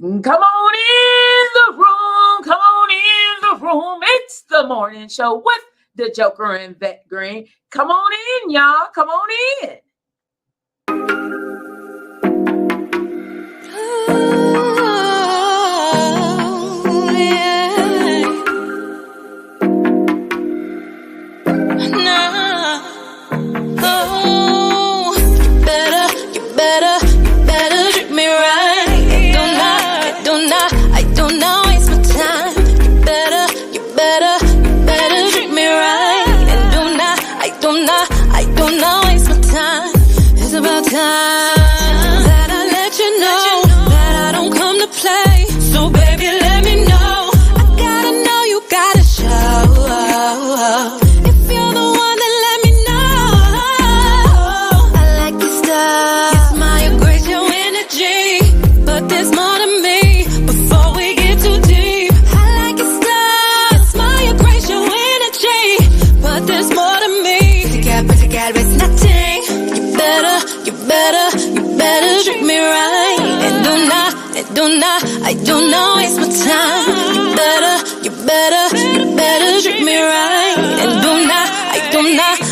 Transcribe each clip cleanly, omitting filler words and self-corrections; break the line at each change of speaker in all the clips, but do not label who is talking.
Come on in the room. Come on in the room. It's the morning show with the Joker and Vet Green. Come on in, y'all. Come on in.
I don't know, waste my time. You better treat me right. And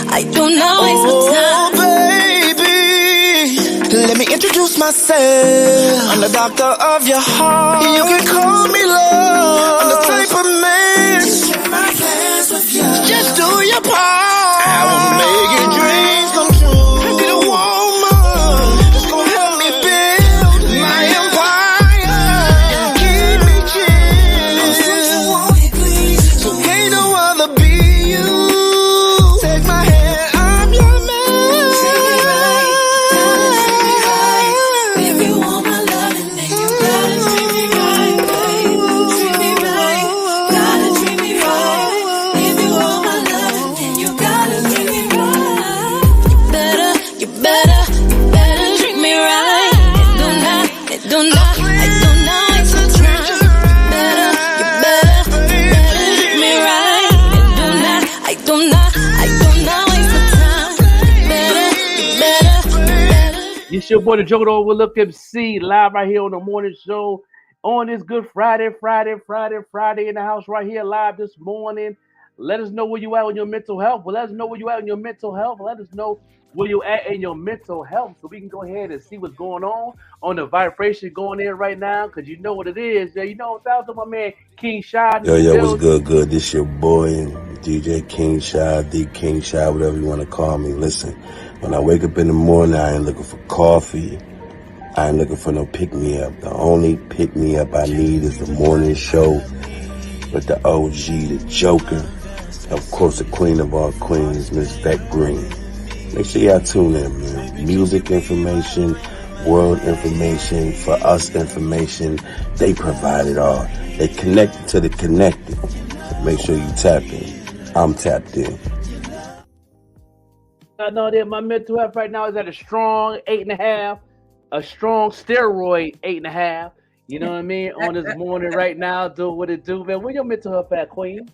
I don't know, waste my time.
Oh, baby, let me introduce myself. I'm the doctor of your heart. You can call me love. I'm the type of man. Just share my plans with you. Just do your part. I will make your dreams come true. Be the woman that's gonna help me build my empire.
It's your boy, the Joker Overlook MC, live right here on the morning show on this good Friday in the house right here live this morning. Let us know where you at in your mental health. Well, let us know where you at in your mental health. Let us know where you at in your mental health so we can go ahead and see what's going on the vibration going in right now, because you know what it is. You know, shout out to my man King Shy.
Yo, what's good? This your boy, DJ King Shy, D King Shy, whatever you want to call me. Listen, when I wake up in the morning, I ain't looking for coffee. I ain't looking for no pick-me-up. The only pick-me-up I need is the morning show with the OG, the Joker. Of course, the queen of all queens, Miss Vet Green. Make sure y'all tune in, man. Music information, world information, for us information. They provide it all. They connected to the connected. So make sure you tap in. I'm tapped in.
I know that my mental health right now is at a strong 8.5, a strong steroid 8.5. You know what I mean? On this morning right now, do what it do, man. Where your mental health at, Queen?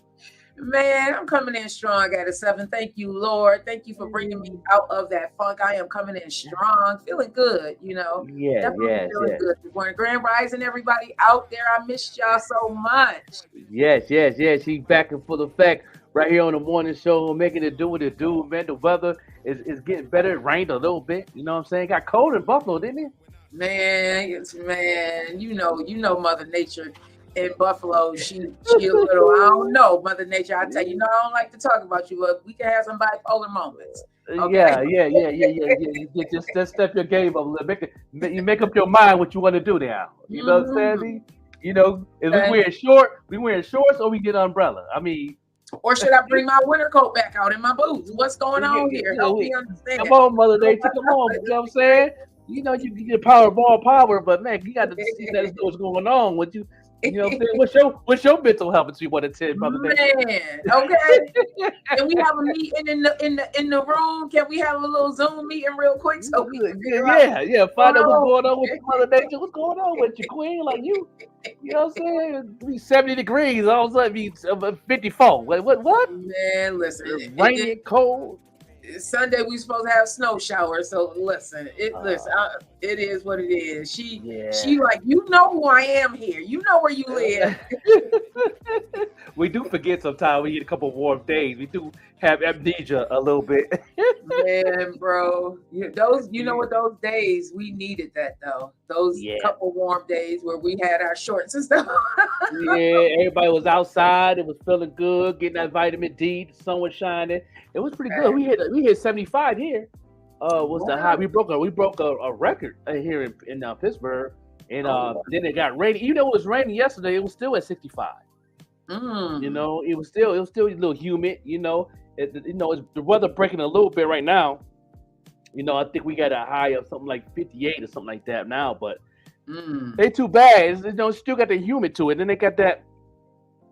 Man, I'm coming in strong at a 7. Thank you, Lord. Thank you for bringing me out of that funk. I am coming in strong, feeling good, you know. Definitely feeling good. Good morning, Grand Rising, everybody out there. I missed y'all so much.
Yes. She's back in full effect right here on the morning show, making it do what it do, man. The weather is getting better. It rained a little bit, you know what I'm saying? Got cold in Buffalo, didn't it?
Man, you know Mother Nature in Buffalo, she a little, I don't know, Mother Nature. I tell you, I don't like to talk about you, but we can have some bipolar moments. Okay?
Yeah. Just step your game up a little bit. You make up your mind what you want to do now. You know what I'm saying? You know, if we wearing shorts or we get an umbrella. I mean,
or should I bring my winter coat back out in my boots? What's going on here? Help me understand.
Come on, Mother Nature. Come on. You know what I'm saying? You know, you get power of all power, but man, you got to see that's what's going on with you. You know what I'm saying? What's your mental health that you want to tell, Brother?
Man, okay. Can we have a meeting in the room? Can we have a little Zoom meeting real quick so we can
find out what's going on with Mother Nature. What's going on with you, Queen? Like you know what I'm saying? Be 70 degrees, all of a sudden be 54. Like, what?
Man, listen.
Raining, cold.
Sunday we supposed to have snow showers, so listen. It is what it is. She like, you know who I am here. You know where you live.
We do forget sometimes. We get a couple warm days. We do have amnesia a little bit.
Man, bro, you know what, those days we needed that though. Those couple warm days where we had our shorts and stuff.
Everybody was outside. It was feeling good, getting that vitamin D. The sun was shining. It was pretty good. We hit 75 here. Was the high? We broke a record here in Pittsburgh, and then it got rainy. Even though it was raining yesterday, it was still at 65. You know, it was still a little humid. You know, it's the weather breaking a little bit right now. You know, I think we got a high of something like 58 or something like that now, but ain't too bad. It's, still got the humid to it. Then they got that.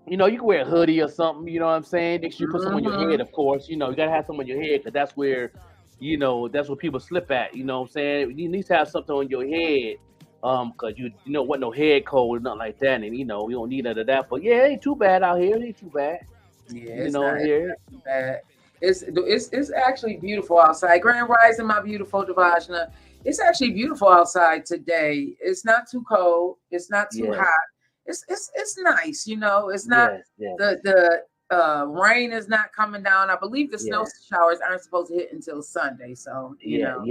You know, you can wear a hoodie or something. You know what I'm saying? Make sure you put some on your head, of course. You know, you gotta have something on your head because that's where. You know, that's what people slip at. You know what I'm saying? You need to have something on your head, because you know what, no head cold or nothing like that, and you know we don't need none of that. But yeah, it ain't too bad out here. It ain't too bad.
Yeah, it's not too bad. It's actually beautiful outside. Grand Rising, my beautiful Devajna. It's actually beautiful outside today. It's not too cold. It's not too hot. It's nice. You know, it's not the rain is not coming down. I believe the snow showers aren't supposed to hit until Sunday. So you know.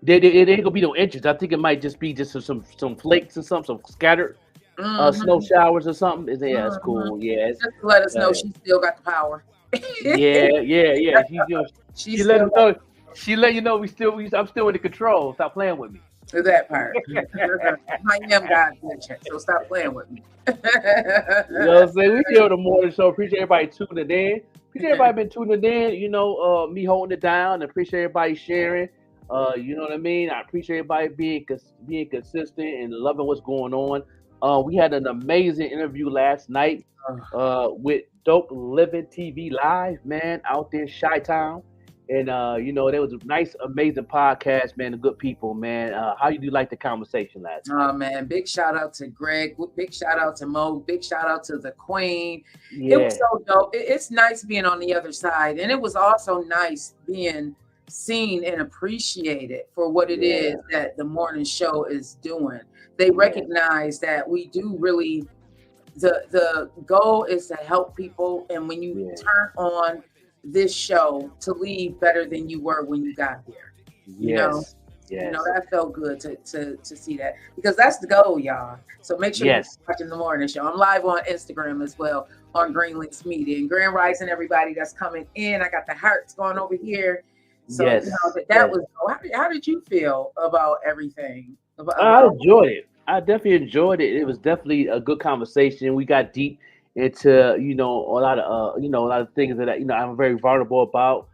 It ain't gonna be no inches. I think it might just be some flakes or something, some scattered snow showers or something. That's cool. Yeah,
just to let us know she still got the power.
yeah. She let us know. She let you know I'm still in the control. Stop playing with me.
That part. I am God's bitch, so stop playing with me.
You know what I'm saying? We here on the morning show. Appreciate everybody tuning in. Appreciate everybody been tuning in. You know, me holding it down. Appreciate everybody sharing. You know what I mean? I appreciate everybody being consistent and loving what's going on. We had an amazing interview last night with Dope Living TV Live, man, out there in Chi-Town. And you know, there was a nice, amazing podcast, man. The good people, man. How you do like the conversation last night?
Oh man, big shout out to Greg. Big shout out to Mo. Big shout out to the Queen. Yeah. It was so dope. It's nice being on the other side, and it was also nice being seen and appreciated for what it is that the morning show is doing. They recognize that we do really. The goal is to help people, and when you turn on this show, to leave better than you were when you got here. You know that felt good to see that, because that's the goal, y'all. So make sure you're watching the morning show. I'm live on Instagram as well on Green Links Media. And Grand Rising, everybody that's coming in. I got the hearts going over here. So you know, that was. How did you feel about everything?
I enjoyed it. I definitely enjoyed it. It was definitely a good conversation. We got deep into a lot of things that I'm very vulnerable about.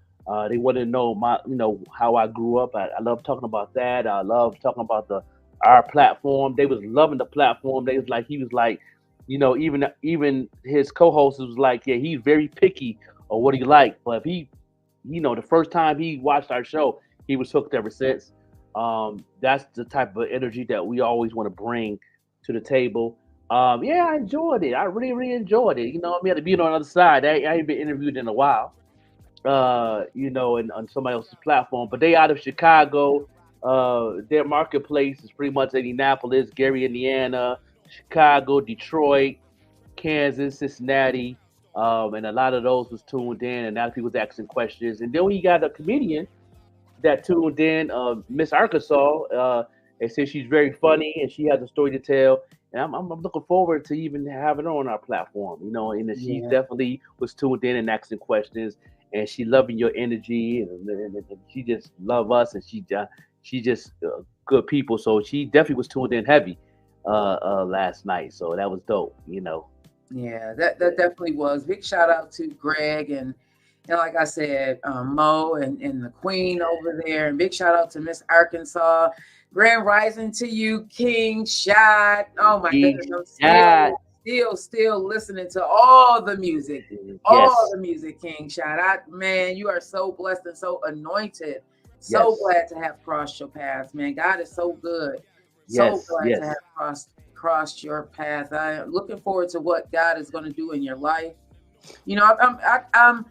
They want to know how I grew up. I love talking about that. I love talking about our platform. They was loving the platform. He was like, even his co-host was like, yeah, he's very picky on what he liked. But if he, the first time he watched our show, he was hooked ever since. That's the type of energy that we always want to bring to the table. I enjoyed it. I really, really enjoyed it. We had to be on the other side. I ain't been interviewed in a while, and on somebody else's platform. But they out of Chicago. Their marketplace is pretty much Indianapolis, Gary, Indiana, Chicago, Detroit, Kansas, Cincinnati. And a lot of those was tuned in, and a lot of people was asking questions. And then we got a comedian that tuned in, Miss Arkansas, and said she's very funny and she has a story to tell. And I'm looking forward to even having her on our platform, and she definitely was tuned in and asking questions, and she loving your energy, and she just love us, and she just good people. So she definitely was tuned in heavy last night. So that was dope,
Yeah, that definitely was. Big shout out to Greg and like I said, Mo and the Queen over there, and big shout out to Miss Arkansas. Grand Rising to you, King Shot. Oh my goodness, I'm still listening to all the music, all the music, King Shot. Man, you are so blessed and so anointed. So glad to have crossed your path, man. God is so good. So glad to have crossed your path. I'm looking forward to what God is going to do in your life. I'm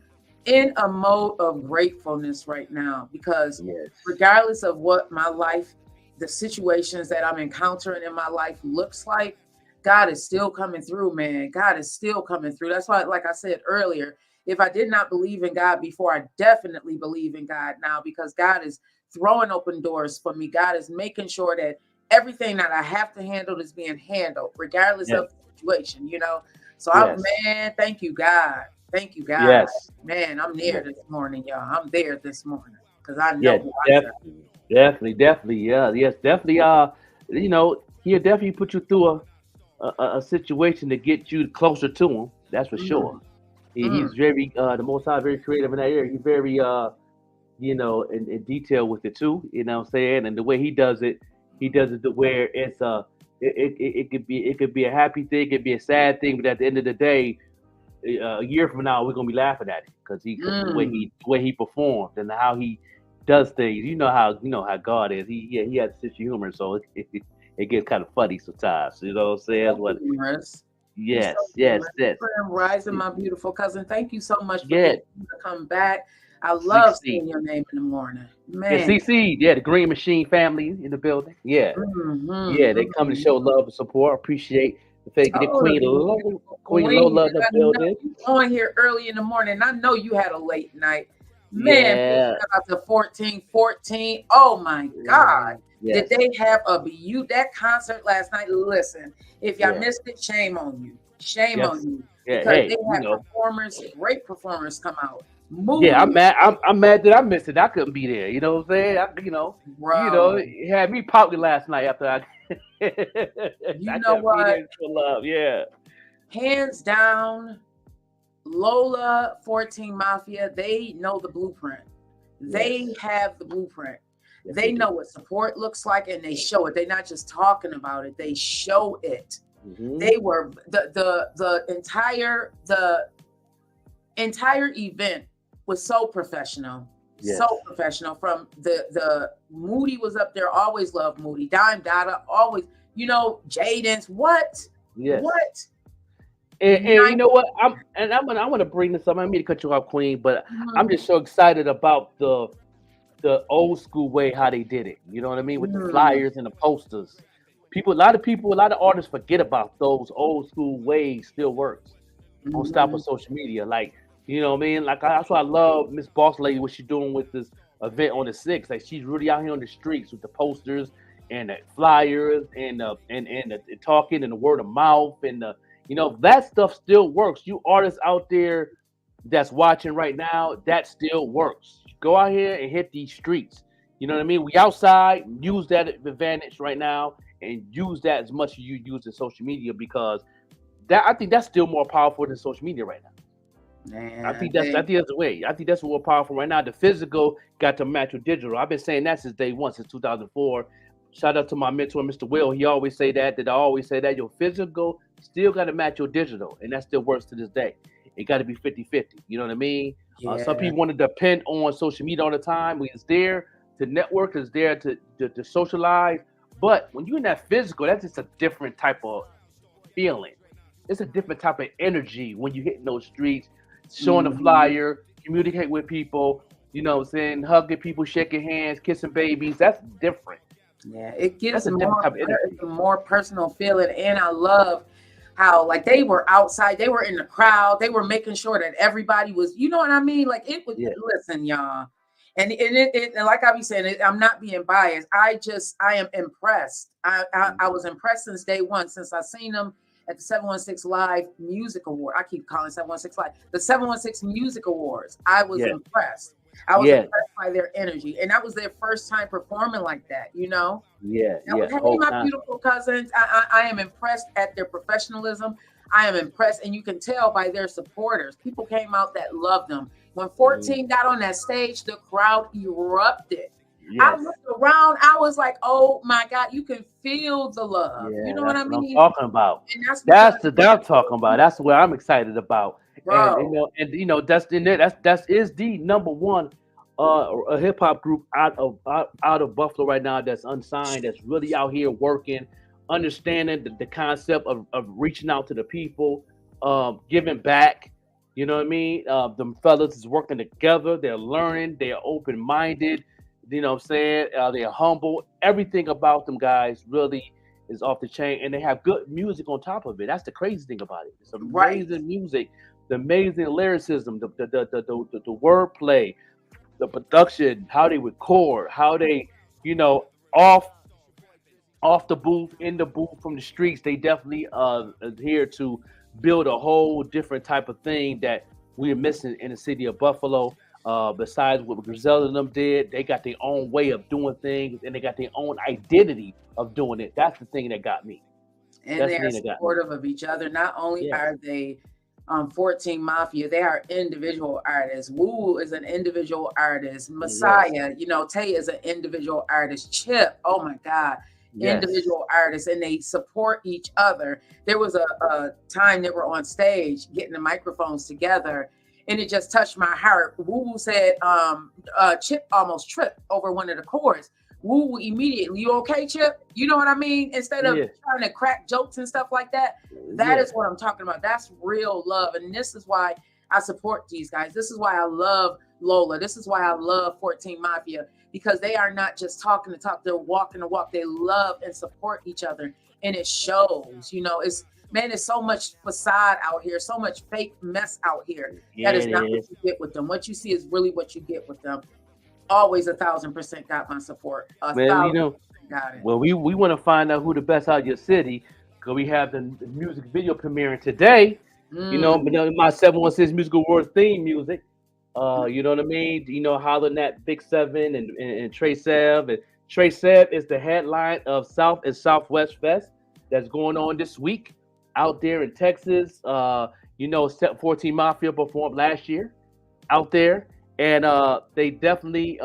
in a mode of gratefulness right now, because regardless of what my life the situations that I'm encountering in my life looks like, God is still coming through, man. God is still coming through. That's why, like I said earlier, if I did not believe in God before, I definitely believe in God now, because God is throwing open doors for me. God is making sure that everything that I have to handle is being handled, regardless of the situation, you know. So man, thank you, God. Thank you, God. Man, I'm there this morning, y'all. I'm there this morning because I know who I serve.
Definitely. Yes, definitely. You know, he'll definitely put you through a situation to get you closer to him. That's for sure. He's very the Most High, very creative in that area. He's very you know, in detail with it too. You know what I'm saying? And the way he does it to where it's it could be a happy thing, it could be a sad thing, but at the end of the day, a year from now we're gonna be laughing at it because the way he performed and how he does things. You know how God is. He has a sense of humor, so it gets kind of funny sometimes. You know what I'm saying?
What?
Yes.
Rising, my beautiful cousin. Thank you so much for being able to come back. I love seeing your name in the morning. Man.
Yeah, CC, the Green Machine family in the building. Yeah. They come to show love and support. Appreciate the fact that Queen Lola in the building.
On here early in the morning. I know you had a late night. Man, about the 1414. Oh my God. Did they have that concert last night? Listen, if y'all missed it, shame on you. Shame on you. Because they had performers, great performers come out.
Yeah, I'm mad. I'm mad that I missed it. I couldn't be there. You know what I'm saying? It had me pouting last night after I.
You know what?
Love,
hands down, Lola 14 Mafia. They know the blueprint. They have the blueprint. They know what support looks like, and they show it. They're not just talking about it; they show it. They were the entire event was so professional, so professional. From the Moody was up there, always loved Moody. Dime Dada, always, Jaden's what? What?
And you know what? I'm gonna bring this up. I mean to cut you off, Queen, but I'm just so excited about the old school way how they did it. You know what I mean? With the flyers and the posters. A lot of artists forget about those old school ways still works on stuff on social media. Like, you know what I mean? Like, that's why I love Miss Boss Lady, what she's doing with this event on the 6th. Like, she's really out here on the streets with the posters and the flyers and the talking and the word of mouth and that stuff still works. You artists out there that's watching right now, that still works. Go out here and hit these streets. You know what I mean? We outside, use that advantage right now and use that as much as you use in social media, because I think that's still more powerful than social media right now.
Man,
I think that's the way. I think that's more powerful right now. The physical got to match with digital. I've been saying that since day one, since 2004. Shout out to my mentor, Mr. Will. He always say that I always say that your physical still got to match your digital, and that still works to this day. It got to be 50-50. You know what I mean? Some people want to depend on social media all the time. It's there to network, it's there to socialize. But when you're in that physical, that's just a different type of feeling. It's a different type of energy when you hit those streets, showing the flyer, communicate with people, hugging people, shaking hands, kissing babies. That's different.
Yeah, it gives a more personal feeling. And I love how, like, they were outside, they were in the crowd, they were making sure that everybody was, you know what I mean? Like, it was, listen, y'all. And like I be saying, I'm not being biased. I am impressed. I was impressed since day one, since I seen them at the 716 Live Music Award. I keep calling it 716 Live. The 716 Music Awards. I was impressed. I was impressed by their energy. And that was their first time performing like that, Hey, my beautiful cousins. I am impressed at their professionalism. I am impressed. And you can tell by their supporters. People came out that loved them. When 14 got on that stage, the crowd erupted. I looked around. I was like, "Oh my God, you can feel the love." You know what I mean?
I'm talking about. That's what I'm talking about. That's what I'm excited about.
Bro.
And that's in there. That's the number one a hip hop group out of Buffalo right now that's unsigned, that's really out here working, understanding the concept of reaching out to the people, giving back. You know what I mean? Them fellas is working together. They're learning. They're open minded. You know what I'm saying? They're humble. everything about them guys really is off the chain, and they have good music on top of it. That's the crazy thing about it. It's amazing music, the amazing lyricism, the wordplay, the production, how they record, how they, you know, off the booth, in the booth, from the streets. They definitely adhere to build a whole different type of thing that we're missing in the city of Buffalo. Besides what Griselda and them did, they got their own way of doing things, and they got their own identity of doing it. That's the thing that got me.
And they are supportive of each other. Not only are they 14 Mafia, they are individual artists. Woo is an individual artist. Messiah, you know, Tay is an individual artist. Chip, oh my God, individual artists, and they support each other. There was a time they were on stage getting the microphones together, and it just touched my heart. Woo said, Chip almost tripped over one of the chords. Woo immediately, you okay, Chip? You know what I mean? Instead of trying to crack jokes and stuff like that, that is what I'm talking about. That's real love. And this is why I support these guys. This is why I love Lola. This is why I love 14 Mafia, because they are not just talking the talk, they're walking the walk. They love and support each other. And it shows, you know, it's so much facade out here, so much fake mess out here. That is not what you get with them. What you see is really what you get with them. Always 1,000% got my support.
Man, you know, got it. Well, we want to find out who the best out of your city, because we have the music video premiering today. You know, my 716 Music Awards theme music. You know what I mean? You know, hollering at Big Seven and Trey Sev. And Trey Sev is the headline of South and Southwest Fest that's going on this week out there in Texas. You know, 14 Mafia performed last year out there, and they definitely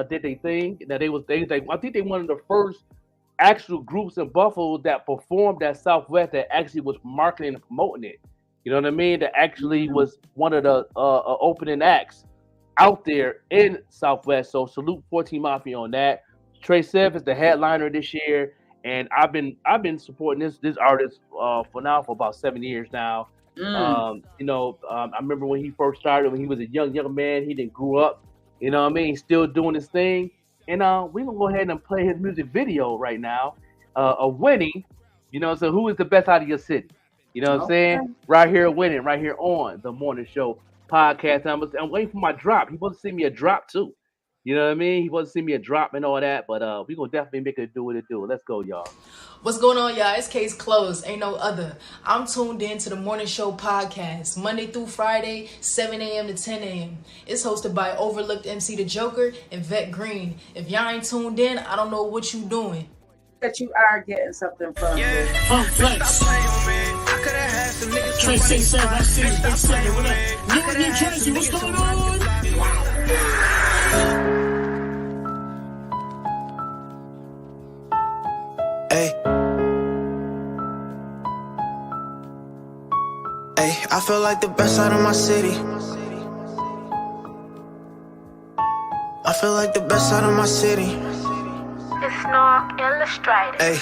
did their thing. Now I think they one of the first actual groups in Buffalo that performed at Southwest that actually was marketing and promoting it. You know what I mean? That actually was one of the opening acts out there in Southwest. So salute 14 Mafia on that. Trey Sev is the headliner this year, and I've been supporting this artist for about 7 years now. You know, I remember when he first started, when he was a young man. He didn't grew up. You know what I mean? Still doing his thing. And we're gonna go ahead and play his music video right now of Winning. You know, so who is the best out of your city? You know what I'm saying? Right here, Winning, right here on the Morning Show podcast. I'm waiting for my drop. He supposed to send me a drop too. You know what I mean? He supposed to send me a drop and all that, but we're going to definitely make it do what it do. Let's go, y'all.
What's going on, y'all? It's Case Closed. Ain't no other. I'm tuned in to the Morning Show podcast, Monday through Friday, 7 a.m. to 10 a.m. It's hosted by Overlooked MC The Joker and Vet Green. If y'all ain't tuned in, I don't know what you doing.
That you are getting something from this.
Flex. Trey 67, I see you. Big 7, what up? New Jersey, what's going on? Hey. Hey, I feel like the best out of my city. I feel like the best out of my city.
It's not illustrated.
Hey,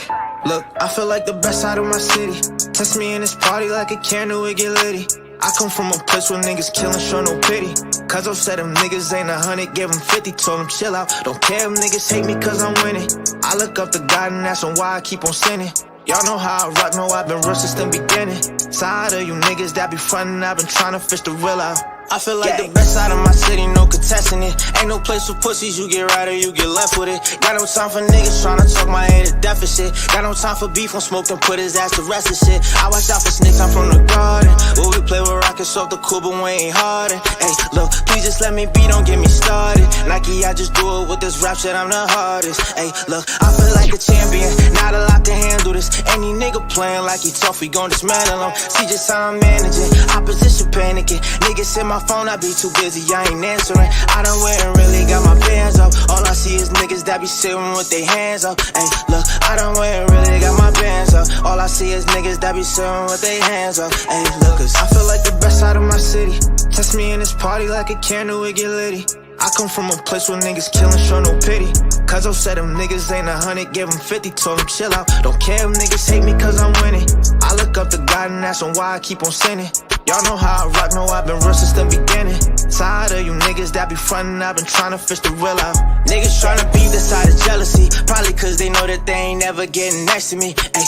look, I feel like the best out of my city. Test me in this party like a candle, it get litty. I come from a place where niggas killin', show no pity. Cause I said them niggas ain't 100, gave them 50, told them chill out. Don't care if niggas hate me cause I'm winning. I look up to God and ask him why I keep on sinning. Y'all know how I rock, know I've been real since the beginning. Tired of you niggas that be frontin', I've been trying to fish the real out. I feel like the best out of my city, no contesting it. Ain't no place for pussies, you get right or you get left with it. Got no time for niggas tryna talk my head to deficit. Got no time for beef, on smoke and put his ass to rest of shit. I watch out for snakes, I'm from the garden. Where we play with rockets off the cool, but we ain't hardened. Hey, look, please just let me be, don't get me started. Nike, I just do it with this rap shit, I'm the hardest. Hey, look, I feel like a champion, not a lot can handle this. Any nigga playing like he tough, we gon' dismantle him. See just how I'm managing, opposition panicking. Niggas in my phone, I be too busy, I ain't answering. I done went and really got my bands up. All I see is niggas that be sitting with their hands up. Hey, look, I done went and really got my bands up. All I see is niggas that be sitting with their hands up. Hey, look, cause I feel like the best out of my city. Test me in this party like a candle, it get litty. I come from a place where niggas killin', show no pity. Cause I said them niggas ain't 100, gave them 50, told them chill out. Don't care if niggas hate me cause I'm winning. I look up to God God and asking why I keep on sinning. Y'all know how I rock, know I've been real since the beginning. Tired of you niggas that be frontin', I've been trying to fish the real out. Niggas tryna beat the side of jealousy, probably cause they know that they ain't never getting next to me. Ay,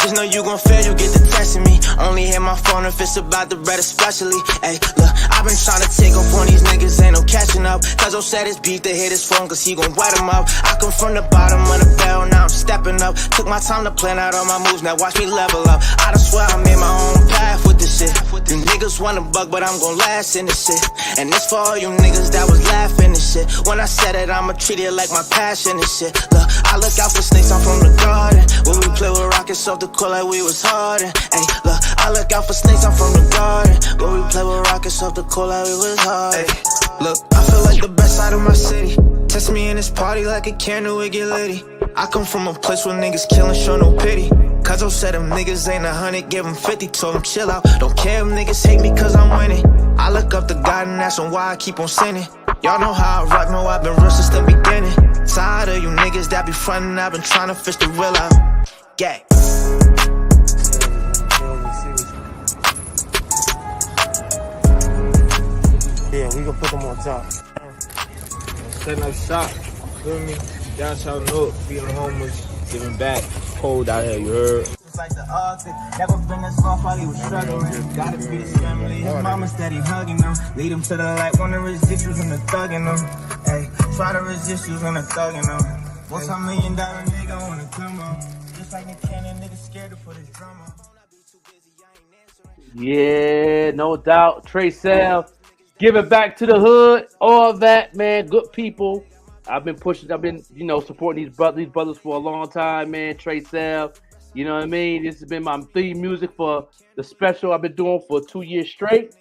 just know you gon' fail, you get the testing me. Only hit my phone if it's about the bread especially. Ay, look, I've been tryna take off on these niggas, ain't no catching up. Cause I'm said it's beef to hit his phone, cause he gon' wet him up. I come from the bottom of the barrel, now I'm stepping up. Took my time to plan out all my moves, now watch me level up. I done swear I made my own path with this shit. You niggas want a buck, but I'm gon' last in this shit. And this for all you niggas that was laughing and shit. When I said it, I'ma treat it like my passion and shit. Look, I look out for snakes, I'm from the garden. When we play with rockets off the court like we was hardened. Ay, look, I look out for snakes, I'm from the garden. When we play with rockets off the court like we was hardened. Ay, look, I feel like the best out of my city. Test me in this party like a candle, it get litty. I come from a place where niggas killin', show no pity. Cause I said them niggas ain't 100, give them 50, told them chill out. Don't care if niggas hate me cause I'm winning. I look up to God and ask him why I keep on sinning. Y'all know how I rock, know I've been real since the beginning. Tired of you niggas that be frontin', I've been trying to fish the real out. Gang.
Yeah, we gonna put them on top. Setting up shop, feel me? Y'all shall know, feeding homeless, giving back. Cold out here, you heard? It's like the Arctic, never been this far while he was struggling. Gotta feed his family, his mama steady hugging them. Lead him to the light, wanna resist you from the thugging them. Hey, try to resist you from the thugging them. What's $1 million nigga wanna come on? Just like a cannon, nigga scared to put his drum on.
Yeah, no doubt. Trey Sal, give it back to the hood. All that, man. Good people. I've been supporting these brothers for a long time, man. Trey Sal, you know what I mean? This has been my theme music for the special I've been doing for 2 years straight.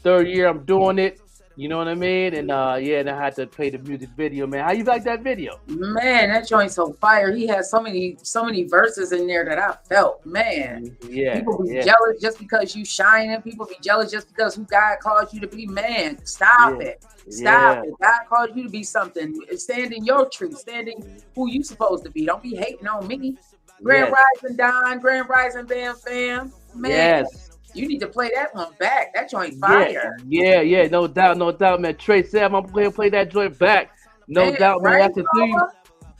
Third year I'm doing it. You know what I mean? And and I had to play the music video, man. How you like that video?
Man, that joint's so fire. He has so many verses in there that I felt, man.
Yeah.
People be jealous just because you shining. People be jealous just because who God calls you to be. Man, stop it. Stop it. God called you to be something. Stand in your truth. Stand in who you supposed to be. Don't be hating on me. Grand Rising Don, Grand Rising Bam Fam. Man, you need to play that one back. That joint fire.
Yeah, no doubt, man. Trey Sam, I'm going to play that joint back. No doubt, man. That's the theme.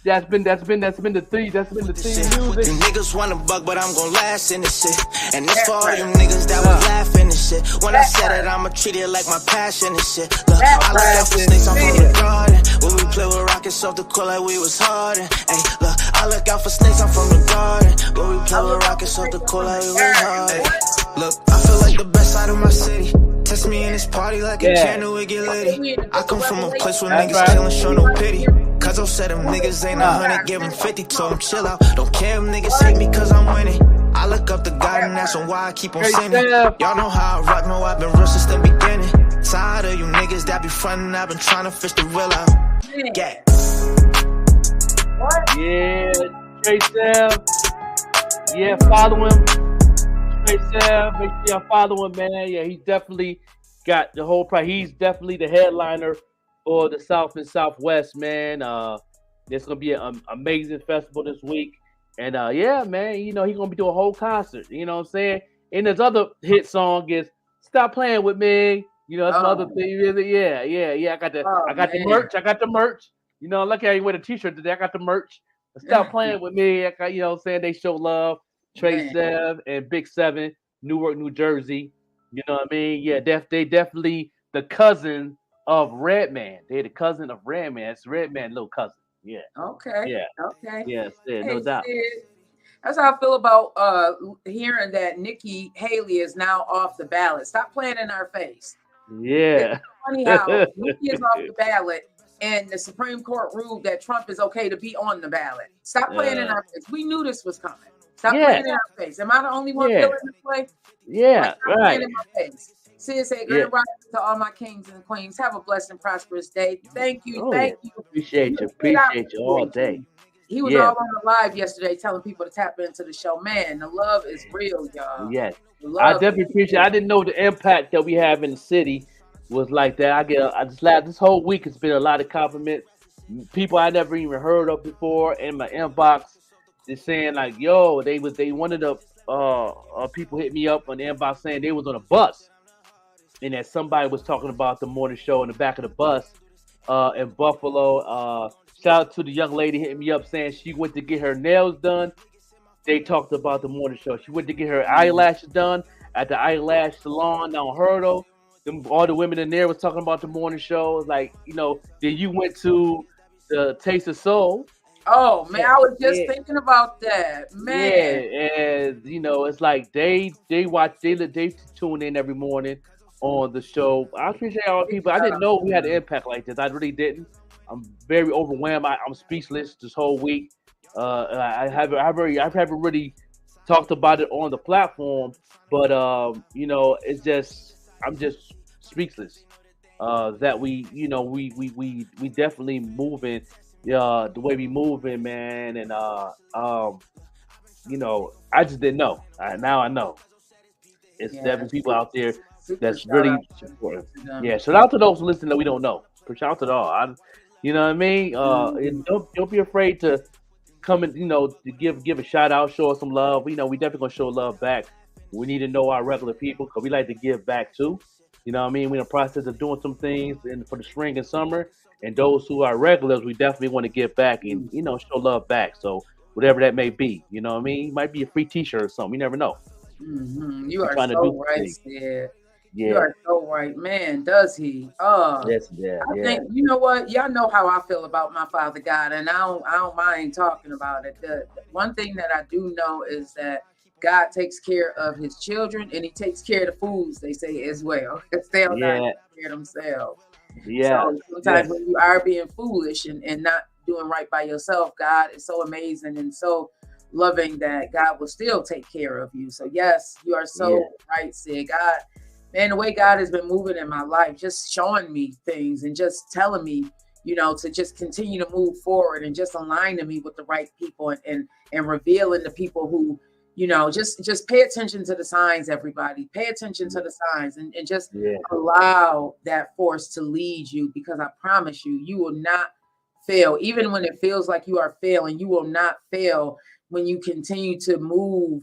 That's been the theme. That's been the theme music.
You niggas want a buck, but I'm gon' last in this shit. And this for all you niggas that was laughing and shit. When I said it, I'ma treat it like my passion and shit. Look, I look out for snakes, I'm from the garden. When we play with rockets off the court like we was hardened. Ay, look, I look out for snakes, I'm from the garden. When we play with rockets off the court like we was hardened. Look, I feel like the best out of my city. Test me in this party like a candle, it get litty. I come from a place where niggas killin', show no pity. Cause I said them niggas ain't 100, give them 50, told them chill out. Don't care if niggas hate me cause I'm winning. I look up to God and ask him why I keep on sinning. Y'all know how I rock, know I've been real since the beginning. Tired of you niggas that be frontin', I've been trying to fish the real out. Yeah.
Yeah, Trey Sal. Yeah, follow him. Trey Sal, make sure y'all follow him, man. Yeah, he definitely got the whole price. He's definitely the headliner for the South and Southwest, man. There's gonna be an amazing festival this week, and man, you know he's gonna be doing a whole concert. You know what I'm saying? And his other hit song is "Stop Playing with Me." You know, that's another thing. Yeah. I got the merch. You know, look how you wear the T-shirt today. I got the merch. Stop playing with me. You know what I'm saying? They show love. Trey Sev and Big 7, Newark, New Jersey. You know what I mean? Yeah, they definitely the cousin of Redman. They're the cousin of Redman. It's Redman's little cousin. Yeah.
Okay.
Yeah.
Okay.
Yes, no doubt.
That's how I feel about hearing that Nikki Haley is now off the ballot. Stop playing in our face.
Yeah.
It's funny how Nikki is off the ballot and the Supreme Court ruled that Trump is okay to be on the ballot. Stop playing in our face. We knew this was coming. Stop playing in our face. Am I the only one feeling this way?
Yeah,
stop playing in my face. Sid said, "Grand rising to all my kings and queens. Have a blessed and prosperous day." Thank you. Thank you.
Appreciate you all day.
He was all on the live yesterday telling people to tap into the show. Man, the love is real, y'all.
Yes. I definitely appreciate it. I didn't know the impact that we have in the city was like that. I just laughed. This whole week it's been a lot of compliments. People I never even heard of before in my inbox. they're saying like, yo, they one of the people hit me up on the inbox saying they was on a bus, and that somebody was talking about the morning show in the back of the bus in Buffalo. Shout out to the young lady hitting me up saying she went to get her nails done. They talked about the morning show. She went to get her eyelashes done at the eyelash salon down Hurdle. All the women in there was talking about the morning show. Like, then you went to the Taste of Soul.
Oh man, I was just thinking about that, man.
Yeah, and it's like they watch, they tune in every morning on the show. I appreciate all the people. I didn't know we had an impact like this. I really didn't. I'm very overwhelmed. I'm speechless this whole week. I haven't really talked about it on the platform, but it's just I'm just speechless. That we definitely moving, the way we moving, man, and I just didn't know. Now I know. It's 7 people out there that's really supporting. Yeah, shout out to those listening that we don't know. Shout out to all. You know what I mean? And don't be afraid to come and to give a shout out, show us some love. We definitely gonna show love back. We need to know our regular people because we like to give back too. You know what I mean? We're in the process of doing some things for the spring and summer, and those who are regulars, we definitely want to give back and show love back. So whatever that may be, you know what I mean? It might be a free T-shirt or something. You never know.
Mm-hmm. You are so right, Sid. Yeah. You are so right, man. Does he?
Yes, yeah.
I think you know what? Y'all know how I feel about my Father God, and I don't mind talking about it. The one thing that I do know is that God takes care of His children, and He takes care of the fools. They say as well, because they don't take care of themselves.
Yeah.
So sometimes when you are being foolish and not doing right by yourself, God is so amazing and so loving that God will still take care of you. So yes, you are so right, Sid. God. Man, the way God has been moving in my life, just showing me things and just telling me, to just continue to move forward and just aligning me with the right people and revealing the people who, just pay attention to the signs, everybody. Pay attention to the signs and just allow that force to lead you, because I promise you, you will not fail. Even when it feels like you are failing, you will not fail when you continue to move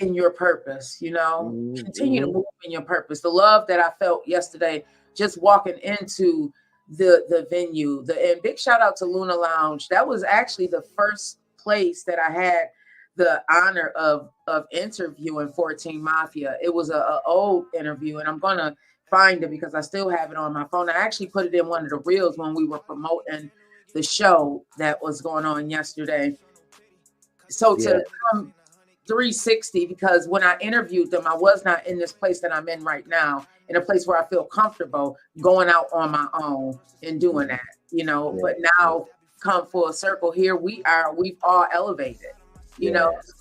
in your purpose, continue to move in your purpose. The love that I felt yesterday, just walking into the venue, and big shout out to Luna Lounge. That was actually the first place that I had the honor of interviewing 14 Mafia. It was a old interview, and I'm gonna find it because I still have it on my phone. I actually put it in one of the reels when we were promoting the show that was going on yesterday. So to come 360, because when I interviewed them, I was not in this place that I'm in right now, in a place where I feel comfortable going out on my own and doing that, but now come full circle here. We've all elevated,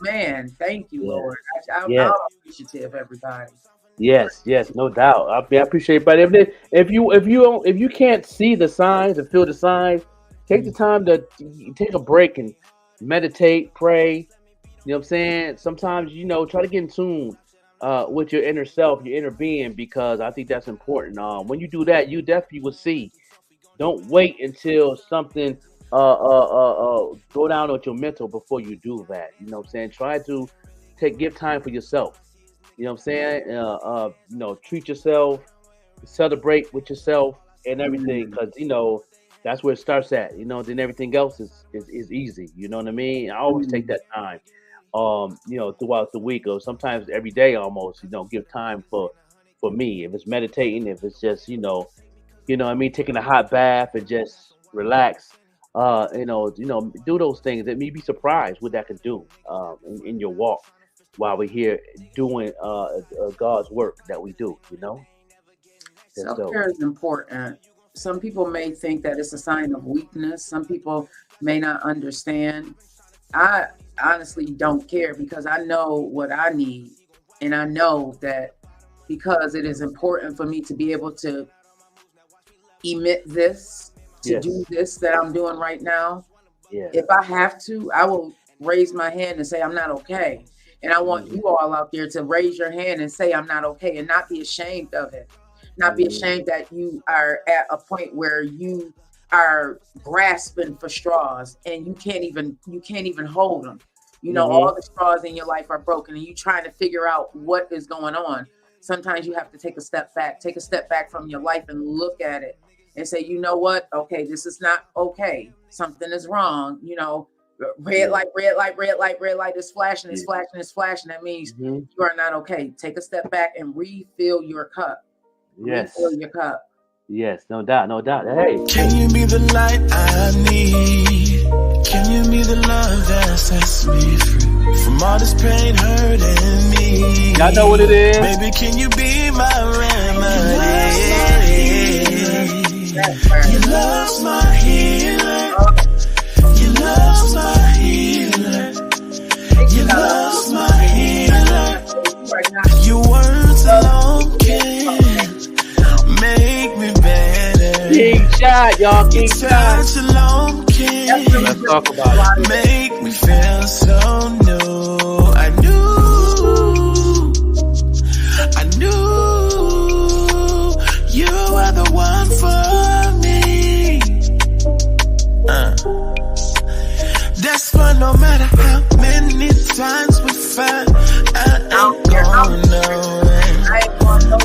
man, thank you, Lord. I'm appreciative, everybody.
Yes, no doubt. I appreciate it. But if you can't see the signs and feel the signs, take the time to take a break and meditate, pray. You know what I'm saying? Sometimes, try to get in tune with your inner self, your inner being, because I think that's important. When you do that, you definitely will see. Don't wait until something go down with your mental before you do that. You know what I'm saying? Try to give time for yourself. You know what I'm saying? Treat yourself, celebrate with yourself and everything, because that's where it starts at. Then everything else is easy. You know what I mean? I always take that time. Throughout the week, or sometimes every day almost, give time for me. If it's meditating, if it's just, I mean, taking a hot bath and just relax, do those things. That may be surprised what that can do in your walk while we're here doing God's work that we do,
Self-care is important. Some people may think that it's a sign of weakness. Some people may not understand. I honestly don't care, because I know what I need, and I know that because it is important for me to be able to emit this, to do this that I'm doing right now. If I have to, I will raise my hand and say I'm not okay. And I want you all out there to raise your hand and say I'm not okay, and not be ashamed of it. Not be ashamed that you are at a point where you are grasping for straws and you can't even hold them. You know, all the straws in your life are broken, and you trying to figure out what is going on. Sometimes you have to take a step back from your life and look at it and say, you know what? Okay, this is not okay. Something is wrong. You know, red light, red light, red light, red light is flashing, it's flashing, it's flashing. That means you are not okay. Take a step back and refill your cup.
Yes.
Refill your cup.
Yes, no doubt, no doubt. Hey.
Can you be the light I need? Can you be the love that sets me free from all this pain hurting me?
Y'all know what it is.
Baby, can you be my remedy? Your love's my healer. Your love's my healer. Your love's my healer. Your words alone can make me better.
King shot, y'all. King shot.
Touch alone can
Let's talk about it.
make me feel so new. I knew you were the one for me. Desperate no matter how many times we fight, I ain't gonna win.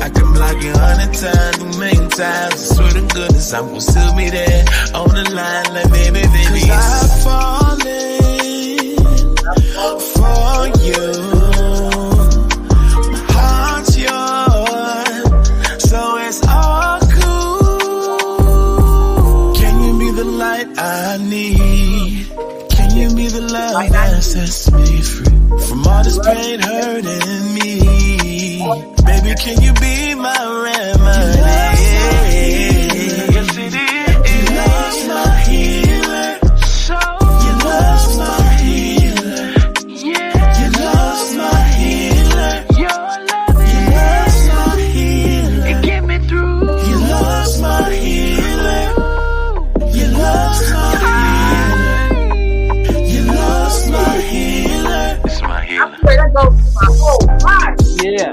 I can block you 100 times, a million times. I swear to goodness, I'm gonna still be there on the line, like baby. 'Cause I've fallen for you. My heart's yours, so it's all cool. Can you be the light I need? Can you be the love that sets me free from all this pain hurting me? Baby, can you be my remedy? Yes, it is. Your love's my healer. Your love's my healer. Yeah. Your love's my healer. Your love's my healer. It get me through. Your love's my healer. Your love's my healer. Your love's my healer. It's my healer.
I swear that goes to my whole body.
Yeah.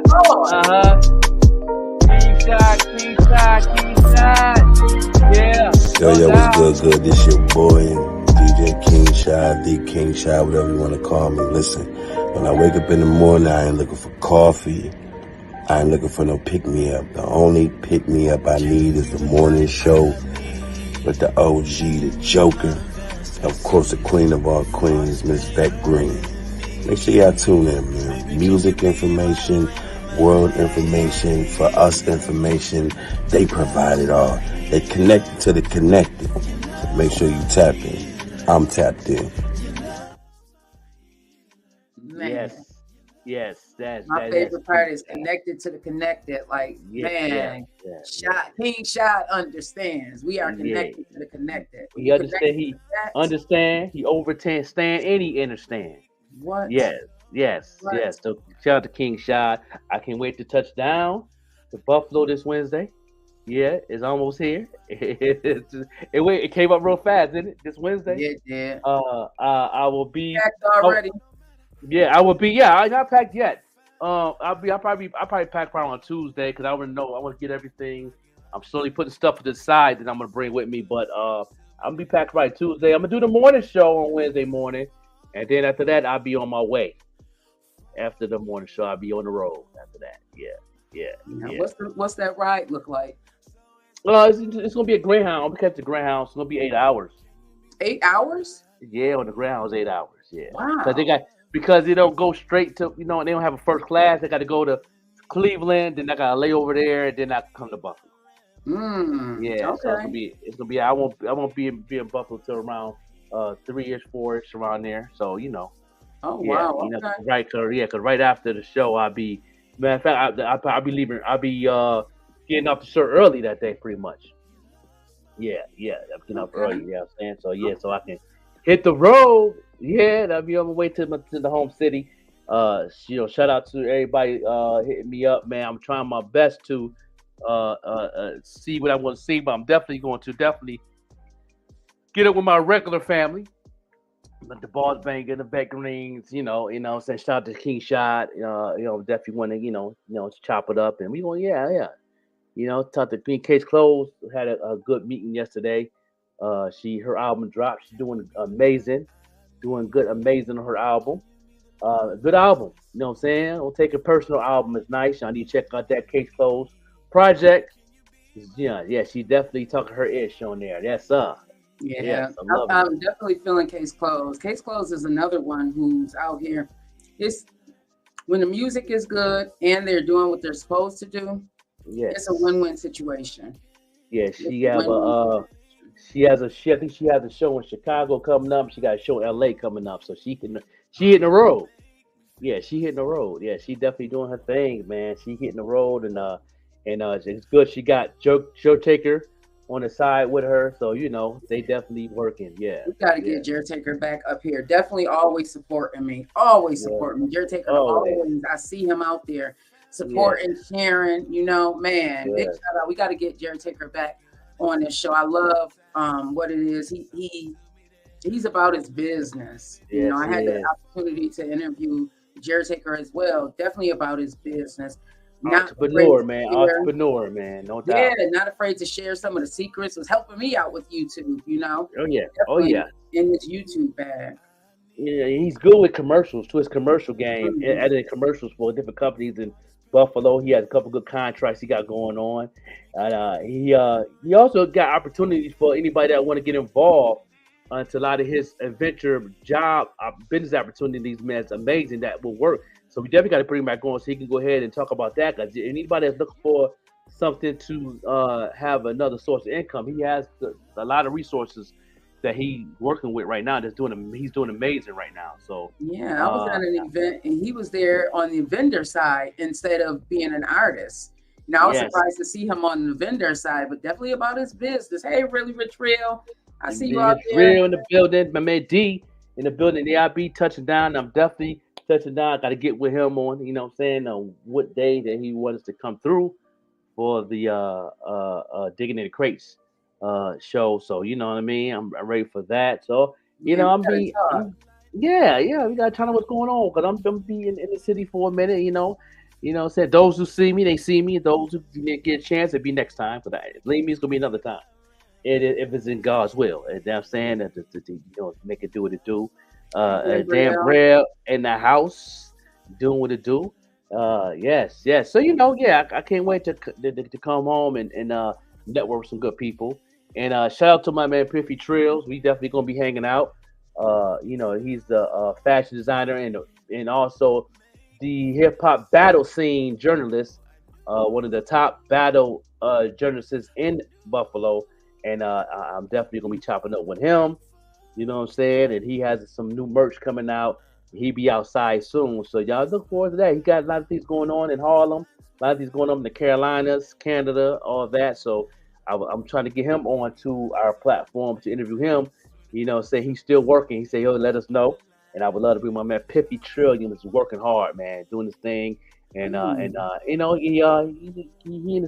King shot. Yeah.
Yo, what's good? This your boy, DJ King Shy, the King Shy, whatever you want to call me. Listen, when I wake up in the morning, I ain't looking for coffee. I ain't looking for no pick-me-up. The only pick-me-up I need is the morning show with the OG, the Joker. Of course, the queen of all queens, Miss Beck Green. Make sure y'all tune in, man. Music information, world information, for us information. They provide it all. They connected to the connected. So make sure you tap in. I'm tapped in.
Man.
Yes.
My favorite part is connected to the connected. Like, King Shot understands. We are connected to the connected.
He understand. He understand. He overstand, and he understand.
What?
Yes. So shout out to King Shot. I can't wait to touch down to Buffalo this Wednesday. Yeah, it's almost here. It came up real fast, didn't it? This Wednesday.
Yeah.
I will be
packed already.
I will be. Yeah, I'm not packed yet. I'll probably pack around on Tuesday because I already know I want to get everything. I'm slowly putting stuff to the side that I'm gonna bring with me, but I'm gonna be packed right Tuesday. I'm gonna do the morning show on Wednesday morning. And then after that, I'll be on my way. After the morning show, I'll be on the road. After that, yeah.
What's that ride look like?
It's gonna be a Greyhound. I'm gonna catch the Greyhound. It's gonna be 8 hours.
8 hours?
Yeah, on the Greyhound, 8 hours. Yeah.
Wow.
Because they don't go straight to they don't have a first class. They got to go to Cleveland, then I got to lay over there, and then I come to Buffalo. Yeah.
Okay.
So it's gonna be. I won't be in Buffalo till around 3-ish, 4-ish around there. So
Oh wow! Okay.
Right, because right after the show, I'll be. Matter of fact, I'll be leaving. I'll be getting off the show early that day, pretty much. Yeah. I'm getting up early. You know what I'm saying? So I can hit the road. Yeah, I'll be on my way to the home city. Shout out to everybody hitting me up, man. I'm trying my best to see what I want to see, but I'm definitely going to get up with my regular family. But the balls banging, the Beck Greens, saying shout out to King Shot, definitely want to, chop it up, and we going, talk to Queen Case Close. Had a good meeting yesterday. Her album dropped. She's doing amazing on her album. Good album. You know what I'm saying? Don't take a personal album. It's nice. Y'all need to check out that Case Closed project. Yeah, she definitely talking her ish on there. Yes, sir.
Yeah,
Yes, I'm loving it.
I'm definitely feeling Case Closed. Case Closed is another one who's out here. It's when the music is good and they're doing what they're supposed to do. It's a
Yes.
win-win situation.
Yeah,
It's a win-win situation.
I think she has a show in Chicago coming up. She got a show in LA coming up, so she hitting the road. Yeah, she hitting the road. Yeah, she definitely doing her thing, man. She hitting the road and it's good. She got Joe Taker on the side with her, so they definitely working. Yeah,
We got to
yeah,
get Jared Taker back up here. Definitely always supporting me. Always
yeah.
supporting me. Jared Taker
Always.
always. I see him out there
Yeah,
supporting, sharing. Man, big
yeah,
shout out. We got to get Jared Taker back on this show. I love what it is. He's about his business.
yes,
I
he
had the
is.
opportunity to interview Jared Taker as well. Definitely about his business. Not afraid
Entrepreneur,
to
man.
share.
Entrepreneur, man. No
Yeah,
doubt.
not afraid to share some of the secrets. Was helping me out with YouTube.
Oh yeah. Oh
Definitely
yeah.
in his YouTube bag.
Yeah, he's good with commercials to his commercial game,
Mhm.
editing commercials for different companies in Buffalo. He has a couple good contracts he got going on, and he also got opportunities for anybody that want to get involved into a lot of his adventure job business opportunities. Man, it's amazing that will work. So we definitely got to bring him back on so he can go ahead and talk about that. Because anybody that's looking for something to have another source of income, he has a lot of resources that he working with right now. He's doing amazing right now. So,
Yeah, I was at an event and he was there on the vendor side instead of being an artist. I was
yes,
surprised to see him on the vendor side, but definitely about his business. Hey, really, Rich Real, I see you out
it's
there.
real in the building. My man D in the building. The IB touching down. I'm definitely touching down. Got to get with him on. You know what I'm saying? What day that he wants to come through for the digging in the crates show. So you know what I mean. I'm ready for that. So
Yeah, we gotta talk.
yeah. We got to tell them what's going on because I'm be in the city for a minute. Said those who see me, they see me. Those who didn't get a chance, it'll be next time. Because believe me, it's gonna be another time. If it's in God's will. And I'm saying that make it do what it do.
Hey,
Dan
Real.
Braille in the house doing what it do. Yes. So yeah, I can't wait to come home and network with some good people. And shout out to my man Piffy Trills. We definitely gonna be hanging out. He's the fashion designer and also the hip hop battle scene journalist, one of the top battle journalists in Buffalo, and I'm definitely gonna be chopping up with him. You know what I'm saying? And he has some new merch coming out. He be outside soon, so y'all look forward to that. He got a lot of things going on in Harlem, a lot of things going on in the Carolinas, Canada, all that. So I'm trying to get him onto our platform to interview him. Say he's still working. He said he'll let us know, and I would love to bring my man Piffy Trillion is working hard, man, doing his thing, he in the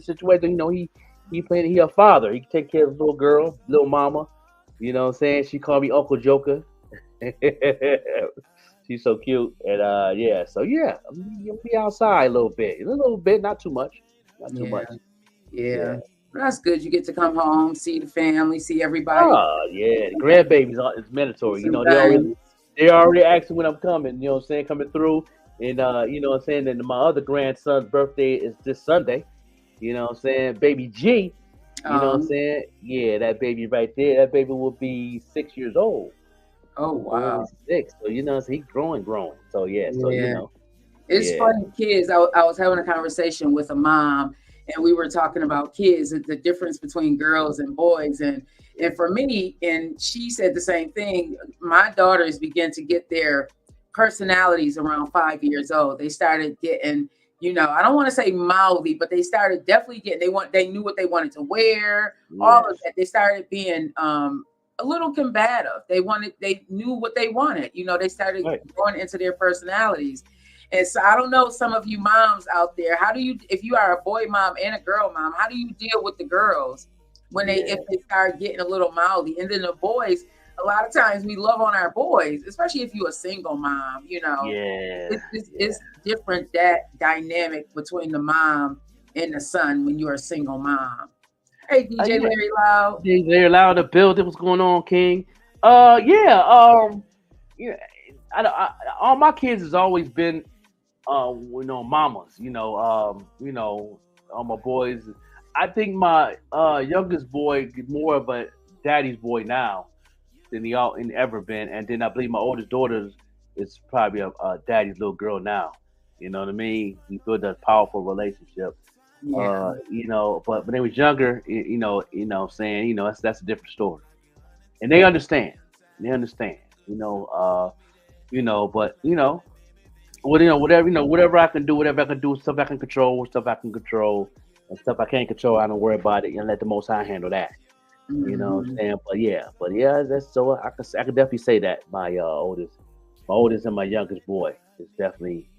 situation. He a father. He can take care of his little girl, little mama. You know what I'm saying? She called me Uncle Joker. She's so cute. And yeah, so yeah, you'll be outside a little bit, not too much. Not too
Yeah,
much.
yeah.
Yeah.
That's good. You get to come home, see the family, see everybody,
Oh yeah. The grandbabies it's
do
mandatory.
some
They already
things.
asking when I'm coming, you know what I'm saying, coming through. And you know what I'm saying? And my other grandson's birthday is this Sunday. You know what I'm saying? Baby G. You know what I'm
Um,
saying? Yeah, that baby right there. That baby will be 6 years old.
oh
Only
wow.
six. So he's growing. So yeah,
Yeah. It's
yeah.
funny, kids. I was having a conversation with a mom, and we were talking about kids, the difference between girls and boys, and for me, and she said the same thing. My daughters began to get their personalities around 5 years old. They started getting, I don't want to say mouthy, but they started definitely getting. They knew what they wanted to wear. All of
Yes.
that. They started being a little combative. They knew what they wanted. They started
Right.
going into their personalities. And so I don't know, some of you moms out there, how do you, if you are a boy mom and a girl mom, how do you deal with the girls when if
Yeah.
they start getting a little mouthy? And then the boys, a lot of times we love on our boys, especially if you're a single mom,
Yeah.
it's different, that dynamic between the mom and the son when you're a single mom. Hey, DJ
Yeah.
Larry Loud.
They're allowed to build it. What's going on, King? Yeah. Yeah. all my kids has always been, mamas. All my boys. I think my youngest boy is more of a daddy's boy now than he ever been, and then I believe my oldest daughter is probably a daddy's little girl now. You know what I mean? We built a powerful relationship.
Yeah.
But when they was younger, saying, that's a different story, and they understand. They understand. But whatever I can do, stuff I can control, and stuff I can't control, I don't worry about it, and let the Most High handle that. You know what I'm saying? But yeah, that's so I can definitely say that my oldest and my youngest boy is definitely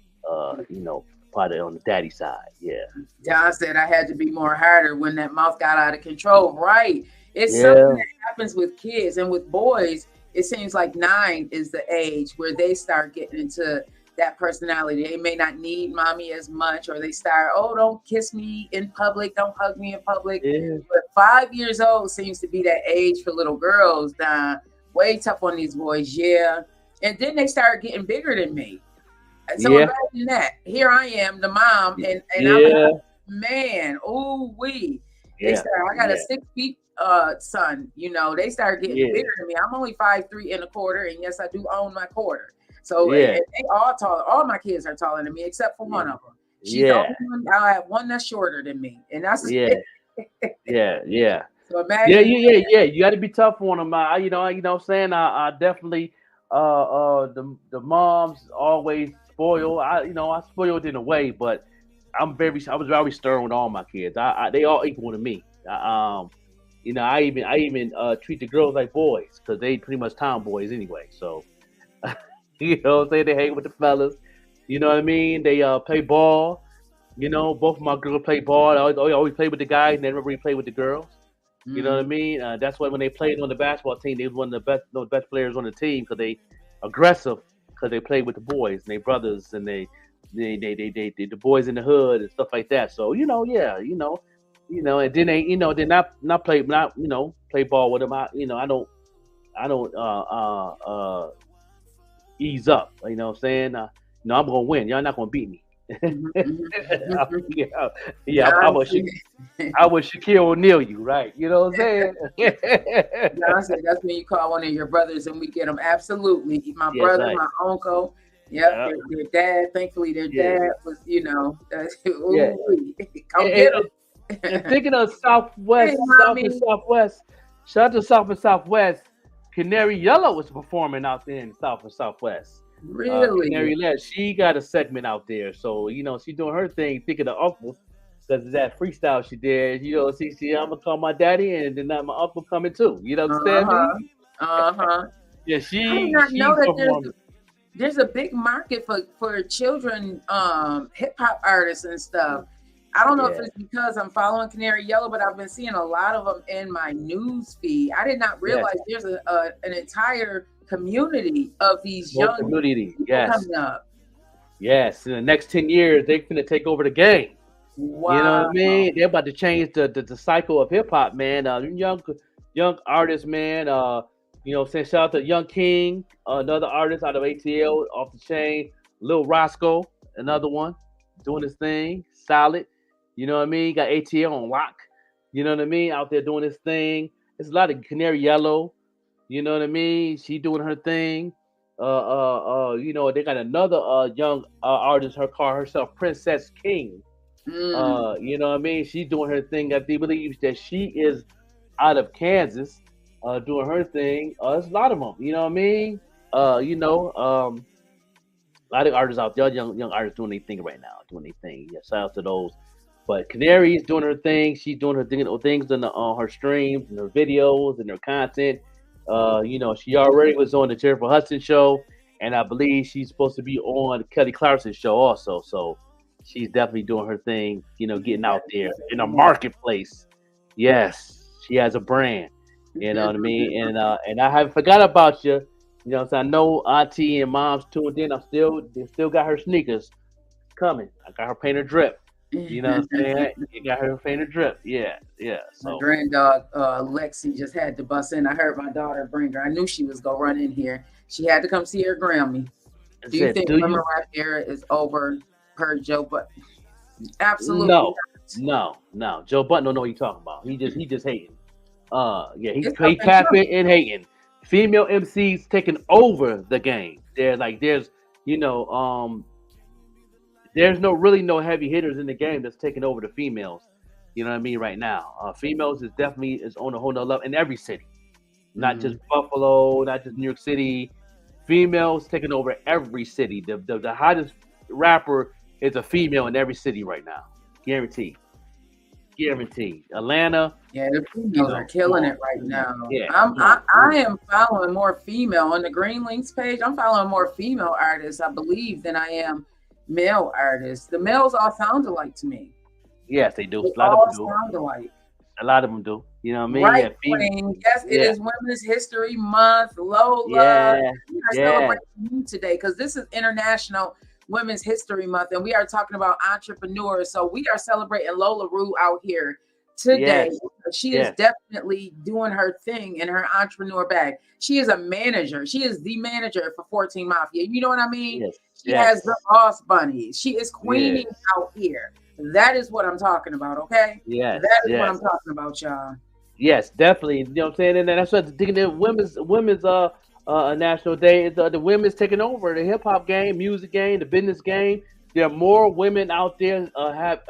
probably on the daddy side. Yeah.
John said I had to be more harder when that mouth got out of control. Right. It's something that happens with kids, and with boys, it seems like 9 is the age where they start getting into that personality. They may not need mommy as much, or they start, oh, don't kiss me in public, don't hug me in public.
Yeah.
But 5 years old seems to be that age for little girls. Way tough on these boys, yeah. And then they start getting bigger than me. So imagine that. Here I am, the mom, and I'm man, ooh wee. They start, I got a 6 feet son, they start getting bigger than me. I'm only 5'3.25", and yes, I do own my quarter. So and they all tall. All my kids are taller than me, except for one of them. She's the only one. I have one that's shorter than me, and that's
yeah.
So imagine.
Yeah. You got to be tough on them. Saying I definitely the moms always spoil. I spoiled in a way, but I was very stern with all my kids. They all equal to me. I even treat the girls like boys because they pretty much tomboys anyway. So. What I'm saying? They hang with the fellas. You know what I mean? They play ball. Both of my girls play ball. I always play with the guys, never really play with the girls. You know what I mean? That's why when they played on the basketball team, they was one of the best players on the team because they aggressive because they played with the boys and they brothers and they the boys in the hood and stuff like that. So and then they they not play ball with them. I don't ease up. You know what I'm saying? I'm gonna win. Y'all not gonna beat me. I was Shaquille O'Neal, you right? You know what I'm saying?
That's when you call one of your brothers and we get them. Absolutely, my brother, right. My uncle. Yep. Their dad. Thankfully, their dad was, come get them.
And thinking of Southwest, Southwest. Shout out to South and Southwest. Canary Yellow was performing out there in South and Southwest.
Really?
Canary Yellow, she got a segment out there. So, she's doing her thing, thinking of uncle. Because of that freestyle she did. See, I'm going to call my daddy, and then my uncle coming too. You know what I'm saying? Yeah,
I did not know that there's a big market for children hip-hop artists and stuff. I don't know if it's because I'm following Canary Yellow, but I've been seeing a lot of them in my news feed. I did not realize there's an entire community of these young people coming up.
Yes, in the next 10 years, they're going to take over the game.
Wow.
You know what I mean? They're about to change the cycle of hip hop, man. Young artists, man. Shout out to Young King, another artist out of ATL, Off the Chain. Lil Roscoe, another one, doing his thing, solid. You know what I mean? Got ATL on lock. You know what I mean? Out there doing his thing. There's a lot of Canary Yellow. You know what I mean? She doing her thing. They got another young artist. Call herself Princess King. You know what I mean? She's doing her thing. I believe that she is out of Kansas, doing her thing. There's a lot of them. You know what I mean? A lot of artists out there, young artists doing their thing right now, doing their thing. Yeah, shout out to those. But Canary is doing her thing. She's doing her things on her streams and her videos and her content. She already was on the Jennifer Hudson show, and I believe she's supposed to be on Kelly Clarkson's show also. So she's definitely doing her thing, getting out there in a marketplace. Yes, she has a brand. You know what I mean? And I haven't forgot about you. So I know Auntie and Mom's tuned in. They still got her sneakers coming. I got her painter drip. You know what I'm saying? You got her painter drip. Yeah. So
my granddog Lexi just had to bust in. I heard my daughter bring her. I knew she was gonna run in here. She had to come see her Grammy. Do you think women rap era is over per Joe Budden? Absolutely
no. Joe Budden don't know what you're talking about. He just hating. He's capping and hating. Female MCs taking over the game. There's no heavy hitters in the game that's taking over the females. You know what I mean? Right now, females is definitely on a whole nother level in every city, not just Buffalo, not just New York City. Females taking over every city. The hottest rapper is a female in every city right now. Guaranteed. Atlanta.
Yeah, the females are killing it right now. Yeah, I am following more female on the Green Links page. I'm following more female artists, I believe, than I am male artists. The males all sound alike to me.
Yes, they do.
A lot of them sound alike.
A lot of them do. You know what I mean?
Right, Queen. Yes, it is Women's History Month. Lola. We are celebrating you today because this is International Women's History Month, and we are talking about entrepreneurs. So we are celebrating Lola Rue out here today. Yes. She is definitely doing her thing in her entrepreneur bag. She is a manager. She is the manager for 14 Mafia. You know what I mean? Yes. She has the boss bunny. She is queening out here. That is what I'm talking about, okay?
Yes.
That is what I'm talking about, y'all.
Yes, definitely. You know what I'm saying? And that's what the women's National Day is. The women's taking over the hip hop game, music game, the business game. There are more women out there have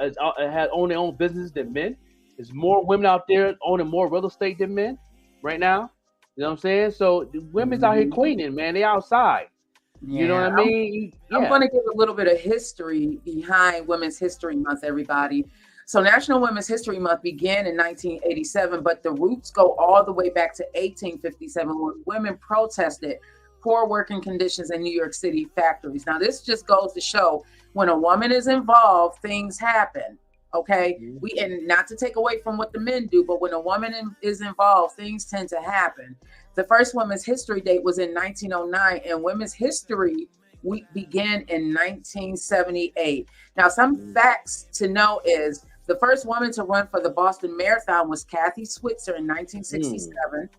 own their own business than men. There's more women out there owning more real estate than men right now. You know what I'm saying? So the women's out here queening, man. They outside. Yeah. You know what I mean?
I'm going to give a little bit of history behind Women's History Month, everybody. So National Women's History Month began in 1987, but the roots go all the way back to 1857 when women protested poor working conditions in New York City factories. Now, this just goes to show when a woman is involved, things happen. Okay, and not to take away from what the men do, but when a woman is involved, things tend to happen. The first Women's History Day was in 1909, and Women's History Week began in 1978. Now, some facts to know is the first woman to run for the Boston Marathon was Kathy Switzer in 1967.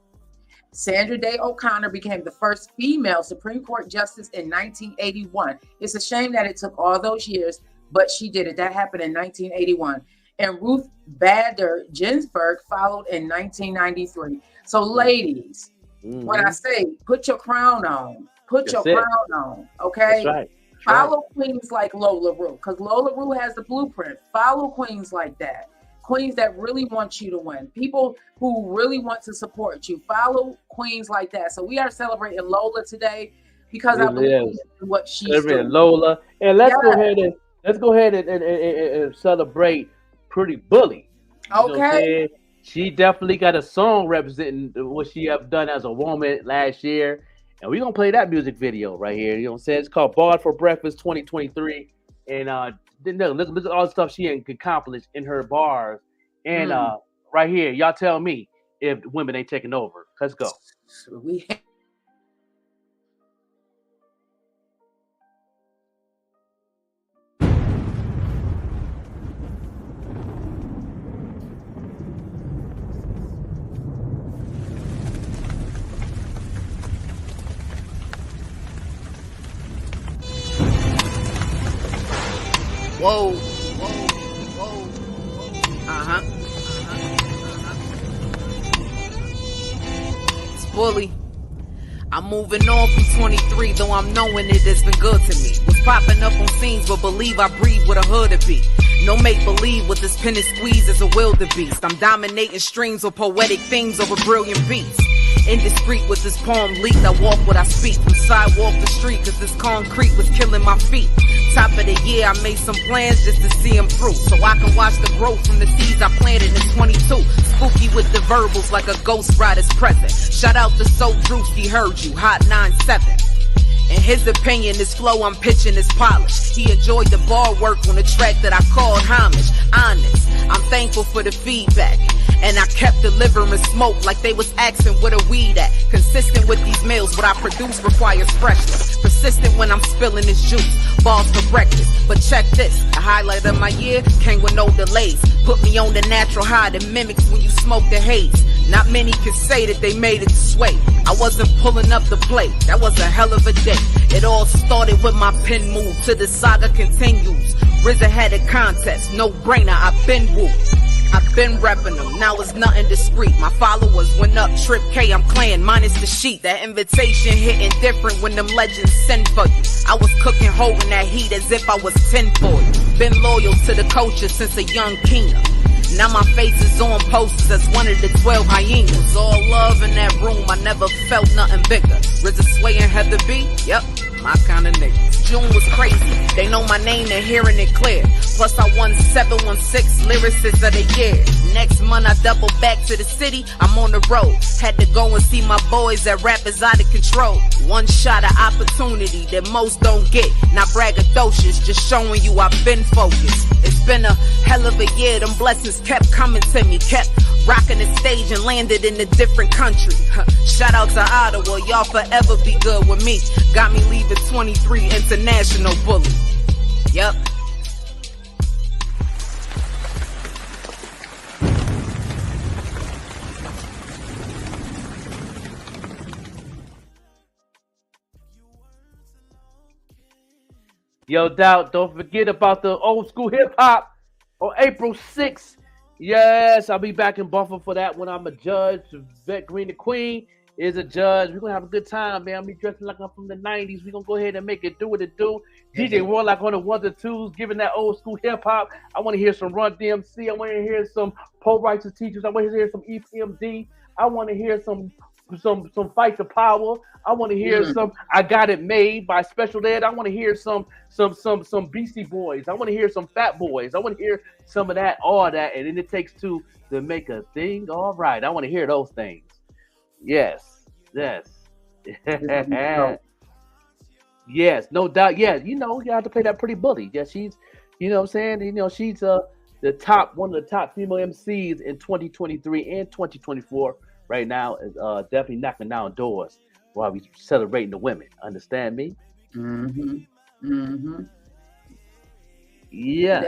Sandra Day O'Connor became the first female Supreme Court justice in 1981. It's a shame that it took all those years, but she did it. That happened in 1981. And Ruth Bader Ginsburg followed in 1993. So ladies, when I say put your crown on, okay? That's right. Follow queens like Lola Rue, because Lola Rue has the blueprint. Follow queens like that. Queens that really want you to win. People who really want to support you. Follow queens like that. So we are celebrating Lola today because I believe in what she's doing.
Lola. And let's go ahead and celebrate Pretty Bully.
Okay.
She definitely got a song representing what she have done as a woman last year. And we're going to play that music video right here. You know what I'm saying? It's called Barred for Breakfast 2023. And look at all the stuff she accomplished in her bars. And right here, y'all tell me if women ain't taking over. Let's go.
Whoa. It's Bully. I'm moving on from 23, though I'm knowing it has been good to me. Was popping up on scenes, but believe I breathe with a hood to be. No make-believe with this pen and squeeze as a wildebeest. I'm dominating streams with poetic themes over brilliant beats. Indiscreet with this poem leaked, I walk what I speak. From sidewalk to street, cause this concrete was killing my feet. Top of the year, I made some plans just to see them through, so I can watch the growth from the seeds I planted in 22. Spooky with the verbals like a ghost rider's present. Shout out to So Drewski, heard you, Hot 97. In his opinion, this flow I'm pitching is polished. He enjoyed the bar work on the track that I called Homage. Honest, I'm thankful for the feedback. And I kept delivering smoke like they was asking where the weed at. Consistent with these meals, what I produce requires freshness. Persistent when I'm spilling this juice. Balls for breakfast. But check this, the highlight of my year came with no delays. Put me on the natural high that mimics when you smoke the haze. Not many can say that they made it this way. I wasn't pulling up the plate, that was a hell of a day. It all started with my pen move, till the saga continues. RZA had a contest, no brainer, I've been woo. I've been repping them, now it's nothing discreet. My followers went up, Trip K, I'm playing minus the sheet. That invitation hitting different when them legends send for you. I was cooking, holding that heat as if I was 10 for you. Been loyal to the culture since a young keener. Now my face is on posters as one of the 12 hyenas. All love in that room, I never felt nothing bigger. RZA swaying Heather B, yep, my kind of nigga. June was crazy, they know my name, they're hearing it clear. Plus I won 716 lyricist of the year. Next month I double back to the city, I'm on the road. Had to go and see my boys that rap is out of control. One shot of opportunity that most don't get. Not braggadocious, just showing you I've been focused. It's been a hell of a year, them blessings kept coming to me. Kept rocking the stage and landed in a different country. Shout out to Ottawa, y'all forever be good with me. Got me leaving 23 international bully. Yep.
Yo, Doubt, don't forget about the old school hip hop on April 6th. Yes, I'll be back in Buffalo for that when I'm a judge. Vet Green the Queen is a judge. We're going to have a good time, man. I'll be dressing like I'm from the 90s. We're going to go ahead and make it do what it do. DJ Warlock on the ones and twos, giving that old school hip hop. I want to hear some Run DMC. I want to hear some Poe Righteous Teachers. I want to hear some EPMD. I want to hear some Fight the Power. I want to hear some I Got It Made by Special Ed. I want to hear some Beastie Boys. I want to hear some Fat Boys. I want to hear some of that, all that, and then it takes two to make a thing all right. I want to hear those things. Yes. Yes, no doubt. Yeah, you have to play that Pretty Bully. Yeah, she's, what I'm saying? She's one of the top female MCs in 2023 and 2024 right now. Is definitely knocking down doors while we celebrating the women. Understand me? Mm-hmm. Mm-hmm. Yes.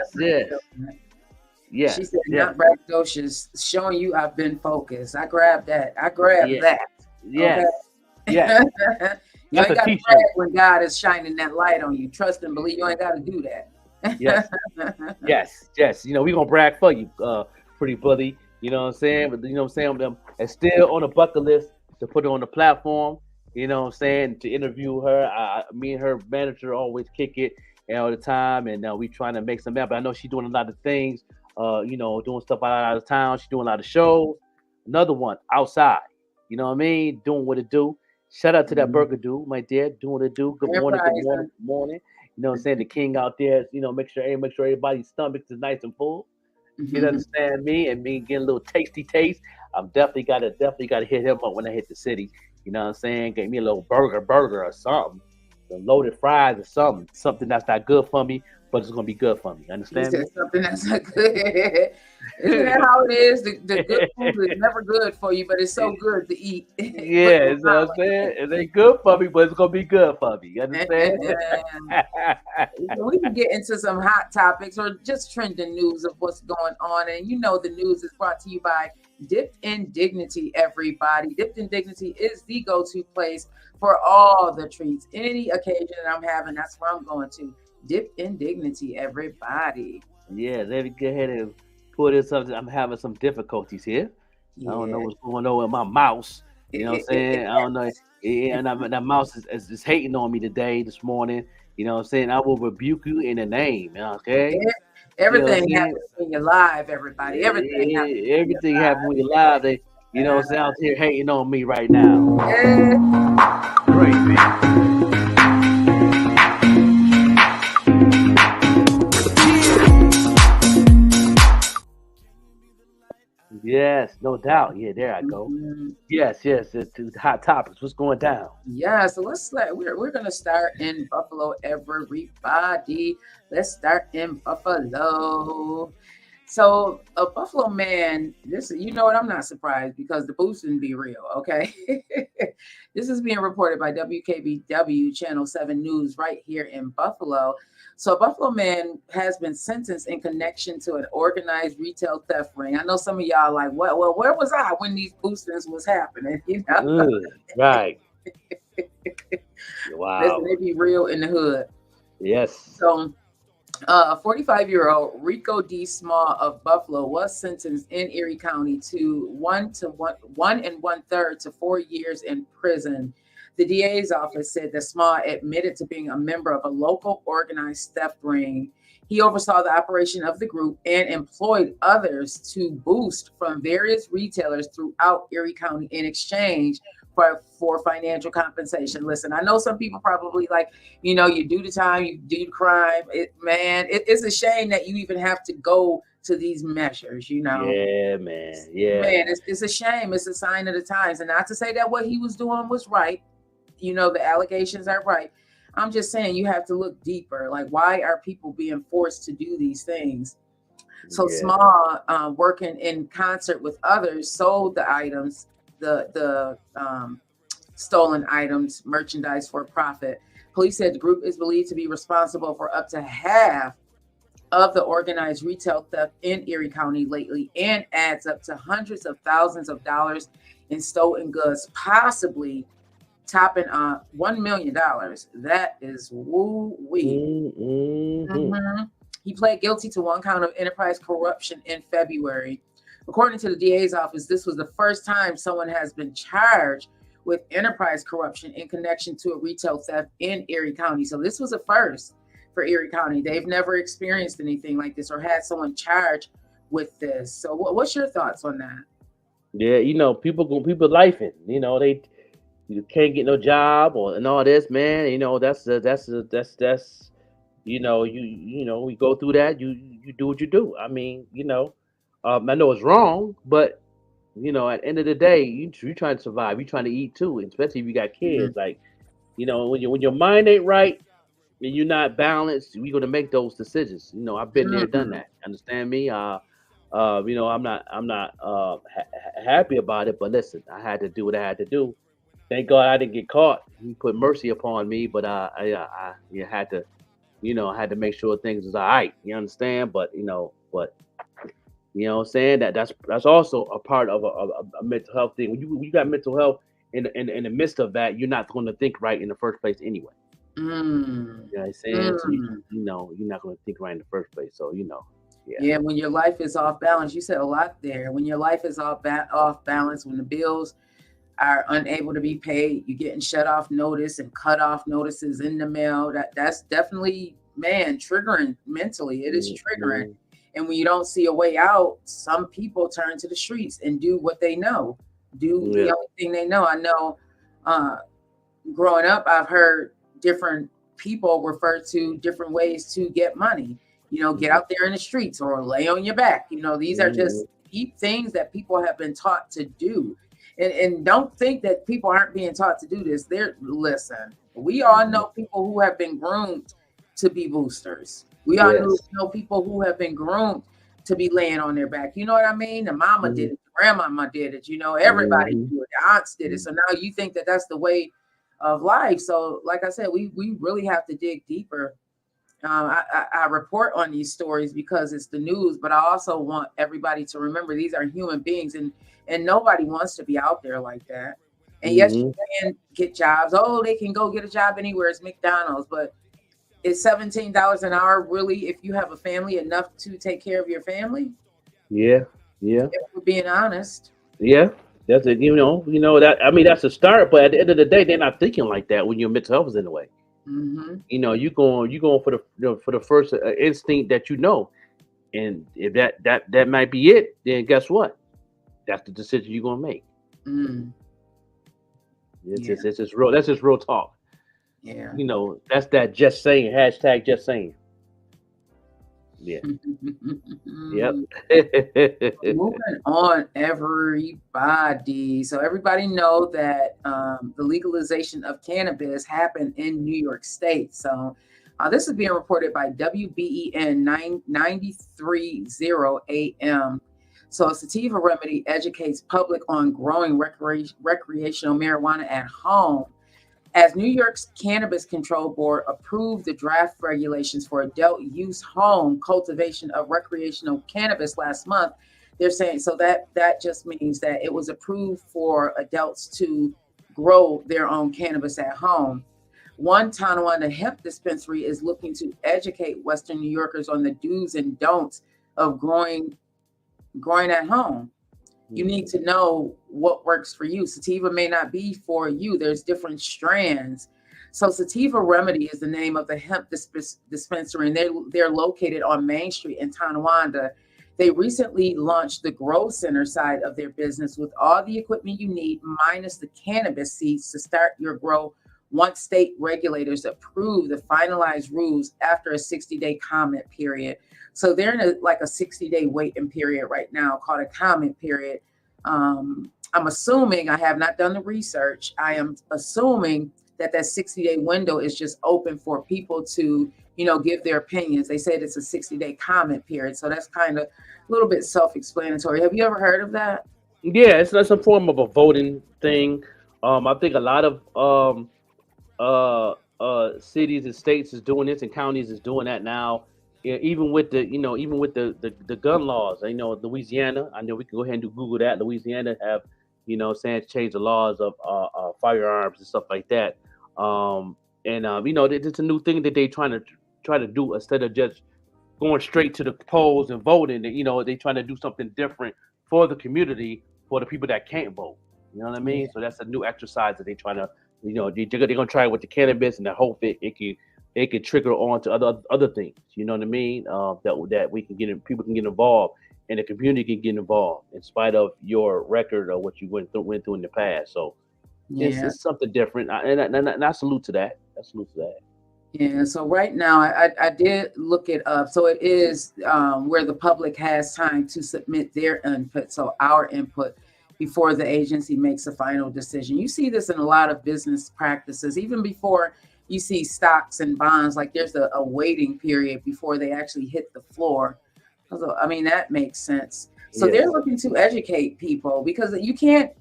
Yes.
She said, not braggadocious, showing you I've been focused. I grabbed that. That.
Yes.
Okay.
Yes.
You ain't got to brag when God is shining that light on you. Trust and believe. You ain't got to do that.
Yes. Yes. We're going to brag for you, Pretty Bully. You know what I'm saying? But with them, it's still on the bucket list to put her on the platform. You know what I'm saying? To interview her. Me and her manager always kick it all the time. And we trying to make some happen. I know she's doing a lot of things, doing stuff out of town. She's doing a lot of shows. Another one, outside. You know what I mean? Doing what it do. Shout out to that burger dude, my dear. Doing what it do. Good morning. You know what I'm saying? The king out there, make sure everybody's stomachs is nice and full. You understand me? And me getting a little tasty taste. I'm definitely gotta hit him up when I hit the city. You know what I'm saying? Get me a little burger or something. Some loaded fries or something. Something that's not good for me, but it's gonna be good for me. Understand me?
Something that's not good. Isn't that how it is? The good food is never good for you, but it's so good to eat.
Yeah, you know what I'm saying? It ain't good for me, but it's gonna be good for me. You understand?
We can get into some hot topics or just trending news of what's going on. And the news is brought to you by Dipped in Dignity, everybody. Dipped in Dignity is the go-to place for all the treats. Any occasion that I'm having, that's where I'm going to. Dipped in Dignity, everybody.
Yeah, let me go ahead and pull this up. I'm having some difficulties here. Yeah. I don't know what's going on with my mouse. You know what I'm saying? I don't know. Yeah, and that mouse is hating on me this morning. You know what I'm saying? I will rebuke you in the name. Okay?
Yeah. Everything happens when you're live, everybody. Everything
happens when you're live. They, what I'm saying? Out here hating on me right now.
Yeah.
Great, man. Yes, no doubt. Yeah, there I go. Yes. It's two hot topics. What's going down?
Yeah, so we're gonna start in Buffalo, everybody. Let's start in Buffalo. So a Buffalo man, this, you know what? I'm not surprised because the boosting be real. Okay, this is being reported by WKBW Channel 7 News right here in Buffalo. So a Buffalo man has been sentenced in connection to an organized retail theft ring. I know some of y'all like, well, where was I when these boostings was happening? You know,
Right. Wow.
listen, they be real in the hood.
Yes.
So 45-year-old Rico D. Small of Buffalo was sentenced in Erie County to 1 1/3 to 4 years in prison. The DA's office said that Small admitted to being a member of a local organized theft ring. He oversaw the operation of the group and employed others to boost from various retailers throughout Erie County in exchange for financial compensation. Listen, I know some people probably like, you know, you do the time, you do the crime. It's a shame that you even have to go to these measures, you know.
Yeah, man. Yeah.
Man, it's a shame. It's a sign of the times. And not to say that what he was doing was right. You know, the allegations are right. I'm just saying you have to look deeper. Like, why are people being forced to do these things? So Small, working in concert with others, sold the items, the stolen items, merchandise for profit. Police said the group is believed to be responsible for up to half of the organized retail theft in Erie County lately, and adds up to hundreds of thousands of dollars in stolen goods, possibly topping $1 million. That is woo-wee. Mm-hmm. He pled guilty to 1 count of enterprise corruption in February. According to the DA's office, this was the first time someone has been charged with enterprise corruption in connection to a retail theft in Erie County. So this was a first for Erie County. They've never experienced anything like this or had someone charged with this. So what's your thoughts on that?
Yeah, you know, people lifing. You know, you can't get no job and all this, man. You know, that's you know, you know, we go through that. You do what you do. I mean, you know, I know it's wrong, but you know, at the end of the day, you trying to survive. You trying to eat too, especially if you got kids. Like, you know, when your mind ain't right and you're not balanced, we gonna make those decisions. You know, I've been there, done that. Understand me? You know, I'm not happy about it, but listen, I had to do what I had to do. Thank God I didn't get caught. He put mercy upon me, but I had to, you know, I had to make sure things was all right. You understand? But you know, you know what I'm saying? That's also a part of a mental health thing. When you got mental health in the midst of that, you're not going to think right in the first place anyway. You know what I'm saying? So you know, you're not going to think right in the first place. So, you know,
yeah. When your life is off balance, you said a lot there. When your life is off balance, when the bills are unable to be paid, you're getting shut off notice and cut off notices in the mail. That's definitely, man, triggering mentally. It is triggering. And when you don't see a way out, some people turn to the streets and do what they know, the only thing they know. I know growing up, I've heard different people refer to different ways to get money. You know, get out there in the streets or lay on your back. You know, these are just deep things that people have been taught to do. And don't think that people aren't being taught to do this. Listen, we all know people who have been groomed to be boosters. We all know people who have been groomed to be laying on their back. You know what I mean? The mama did it, the grandmama did it. You know, everybody did it. The aunts did it. So now you think that that's the way of life. So, like I said, we really have to dig deeper. I report on these stories because it's the news, but I also want everybody to remember these are human beings, and nobody wants to be out there like that. And yes, you can get jobs. Oh, they can go get a job anywhere. It's McDonald's, but is $17 an hour really, if you have a family, enough to take care of your family?
Yeah.
If we're being honest.
Yeah. That's it. You know that. I mean, that's a start, but at the end of the day, they're not thinking like that when your mental health is in the way. You know, you going for the first instinct that you know, and if that might be it, then guess what? That's the decision you're gonna make. It's just real. That's just real talk.
Yeah.
You know, that's that just saying. Hashtag just saying. Yeah. Yep.
Moving on, everybody. So everybody know that the legalization of cannabis happened in New York State. So This is being reported by WBEN 930 AM. So a sativa remedy educates public on growing recreational marijuana at home. As New York's Cannabis Control Board approved the draft regulations for adult use home cultivation of recreational cannabis last month, they're saying so that just means that it was approved for adults to grow their own cannabis at home. One Tonawanda hemp dispensary is looking to educate Western New Yorkers on the do's and don'ts of growing at home. You need to know what works for you. Sativa may not be for you. There's different strands. So Sativa Remedy is the name of the hemp dispensary, and they're located on Main Street in Tonawanda. They recently launched the Grow Center side of their business with all the equipment you need, minus the cannabis seeds to start your grow once state regulators approve the finalized rules after a 60-day comment period. So they're in a 60-day waiting period right now called a comment period. I'm assuming, I have not done the research, I am assuming that 60-day window is just open for people to, give their opinions. They said it's a 60-day comment period. So that's kind of a little bit self-explanatory. Have you ever heard of that?
Yeah, it's not some form of a voting thing. I think a lot of cities and states is doing this, and counties is doing that now. Yeah, even with the gun laws, Louisiana. I know we can go ahead and Google that. Louisiana have, saying change the laws of firearms and stuff like that. It's a new thing that they try to do instead of just going straight to the polls and voting. They trying to do something different for the community, for the people that can't vote. You know what I mean? Yeah. So that's a new exercise that they trying to, they're gonna try it with the cannabis, and I hope it can trigger on to other things. You know what I mean? That we can people can get involved, and the community can get involved in spite of your record or what you went through in the past. So it's something different, and I salute to that.
Yeah. So right now, I did look it up. So it is where the public has time to submit their input. So our input before the agency makes a final decision. You see this in a lot of business practices, even before you see stocks and bonds, like there's a waiting period before they actually hit the floor. So, I mean, that makes sense. So they're looking to educate people, because you can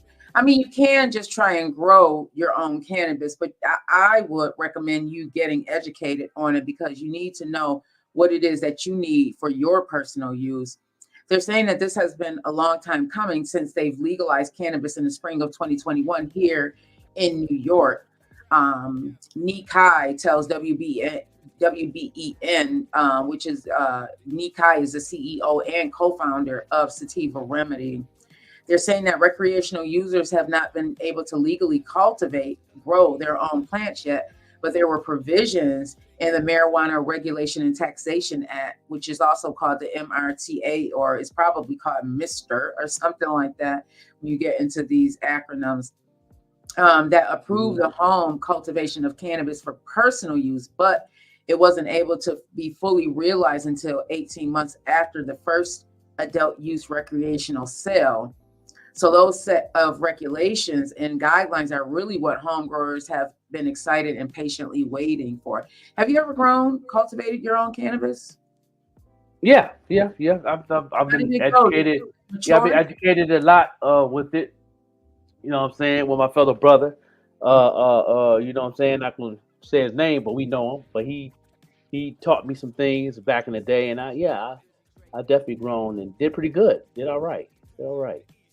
just try and grow your own cannabis, but I would recommend you getting educated on it, because you need to know what it is that you need for your personal use. They're saying that this has been a long time coming since they've legalized cannabis in the spring of 2021 here in New York. Nikai tells WBEN, which is Nikai is the CEO and co-founder of Sativa Remedy. They're saying that recreational users have not been able to legally grow their own plants yet, but there were provisions in the Marijuana Regulation and Taxation Act, which is also called the MRTA, or it's probably called MR or something like that when you get into these acronyms, that approved the home cultivation of cannabis for personal use, but it wasn't able to be fully realized until 18 months after the first adult use recreational sale. So those set of regulations and guidelines are really what home growers have been excited and patiently waiting for. Have you ever cultivated your own cannabis?
Yeah. I've been educated. Yeah, I've been educated a lot with it. You know what I'm saying? With my fellow brother. You know what I'm saying? I can say his name, but we know him. But he taught me some things back in the day, and I definitely grown and did pretty good. Did all right.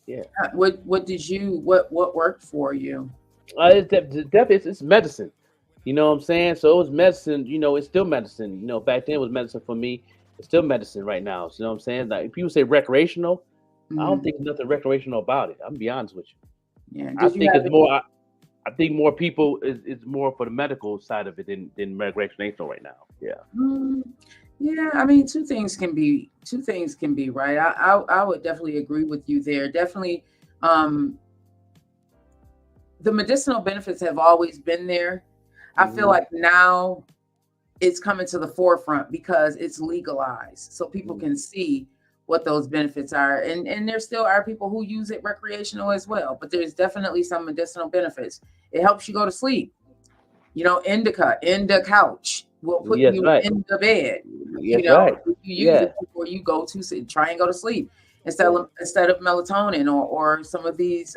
Yeah.
What worked for you?
It's medicine. You know what I'm saying? So it was medicine. It's still medicine. Back then it was medicine for me. It's still medicine right now. So, you know what I'm saying? Like, if people say recreational, I don't think there's nothing recreational about it. I'm gonna be honest with you. Yeah. I think it's more. I think more people is more for the medical side of it than recreational right now. Yeah.
Yeah, I mean, two things can be right. I would definitely agree with you there. Definitely, the medicinal benefits have always been there. I feel like now it's coming to the forefront because it's legalized, so people can see what those benefits are. And there still are people who use it recreational as well, but there's definitely some medicinal benefits. It helps you go to sleep. Indica, couch. will put
Yes,
you
right.
in the bed.
Yes, right.
You use it before you go to sleep. Try and go to sleep instead of melatonin or some of these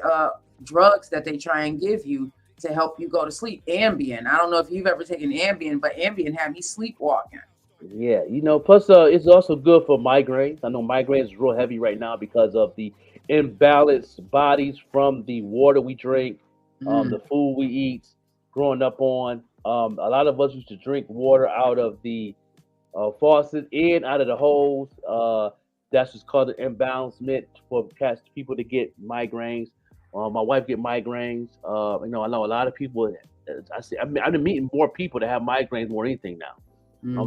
drugs that they try and give you to help you go to sleep. Ambien. I don't know if you've ever taken Ambien, but Ambien had me sleepwalking.
Yeah, plus it's also good for migraines. I know migraines is real heavy right now because of the imbalanced bodies from the water we drink, the food we eat, growing up on. A lot of us used to drink water out of the faucet and out of the hose. That's what's called an imbalancement for people to get migraines. My wife get migraines. I know a lot of people. I've been meeting more people that have migraines more than anything now.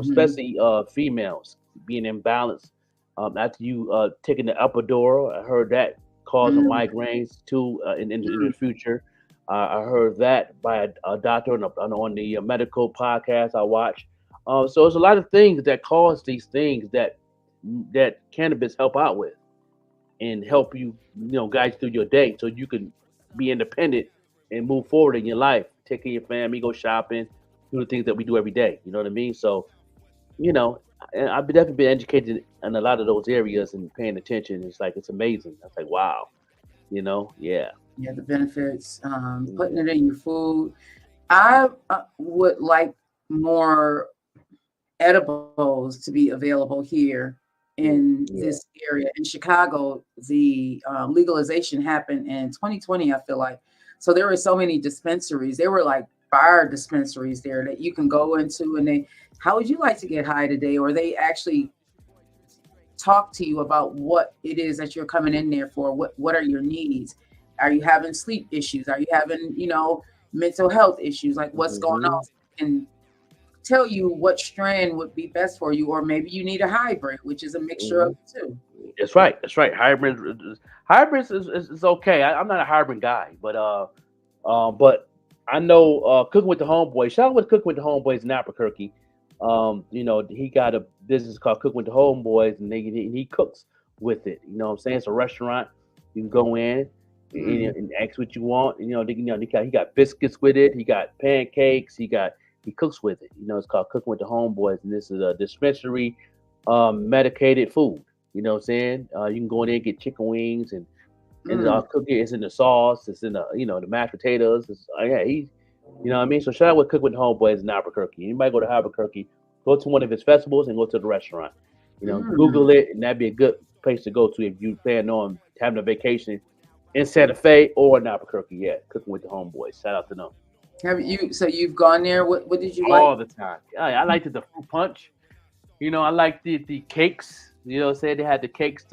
Especially females being imbalanced after you taking the epidural. I heard that causing migraines too in the future. I heard that by a doctor on the medical podcast I watch. So there's a lot of things that cause these things that cannabis help out with and help you, guide you through your day so you can be independent and move forward in your life, take care of your family, go shopping, do the things that we do every day. You know what I mean? So, and I've definitely been educated in a lot of those areas and paying attention. It's amazing. I was like, wow, yeah.
Yeah, the benefits, putting it in your food. I would like more edibles to be available here in this area. In Chicago, the legalization happened in 2020, I feel like. So there were so many dispensaries. There were like bar dispensaries there that you can go into, and how would you like to get high today? Or they actually talk to you about what it is that you're coming in there for. What are your needs? Are you having sleep issues? Are you having, mental health issues? Like what's going on? And tell you what strand would be best for you, or maybe you need a hybrid, which is a mixture of the two.
That's right. Hybrids is okay. I'm not a hybrid guy, but I know Cooking with the Homeboys. Shout out with Cooking with the Homeboys in Albuquerque. He got a business called Cooking with the Homeboys, and he cooks with it. You know what I'm saying? It's a restaurant. You can go in and ask what you want. He got biscuits with it. He got pancakes. He cooks with it. It's called Cooking with the Homeboys, and this is a dispensary medicated food. You know what I'm saying? You can go in there and get chicken wings and it's all cooked. It's in the sauce. It's in the the mashed potatoes. He's you know what I mean. So shout out with Cook with the Homeboys in Albuquerque. Anybody go to Albuquerque, go to one of his festivals and go to the restaurant. Google it, and that'd be a good place to go to if you plan on having a vacation in Santa Fe or in Albuquerque. Yeah, Cooking with the Homeboys. Shout out to them.
Have you? So you've gone there. What did you like?
All the time. I liked the fruit punch. I liked the cakes. Said they had the cakes.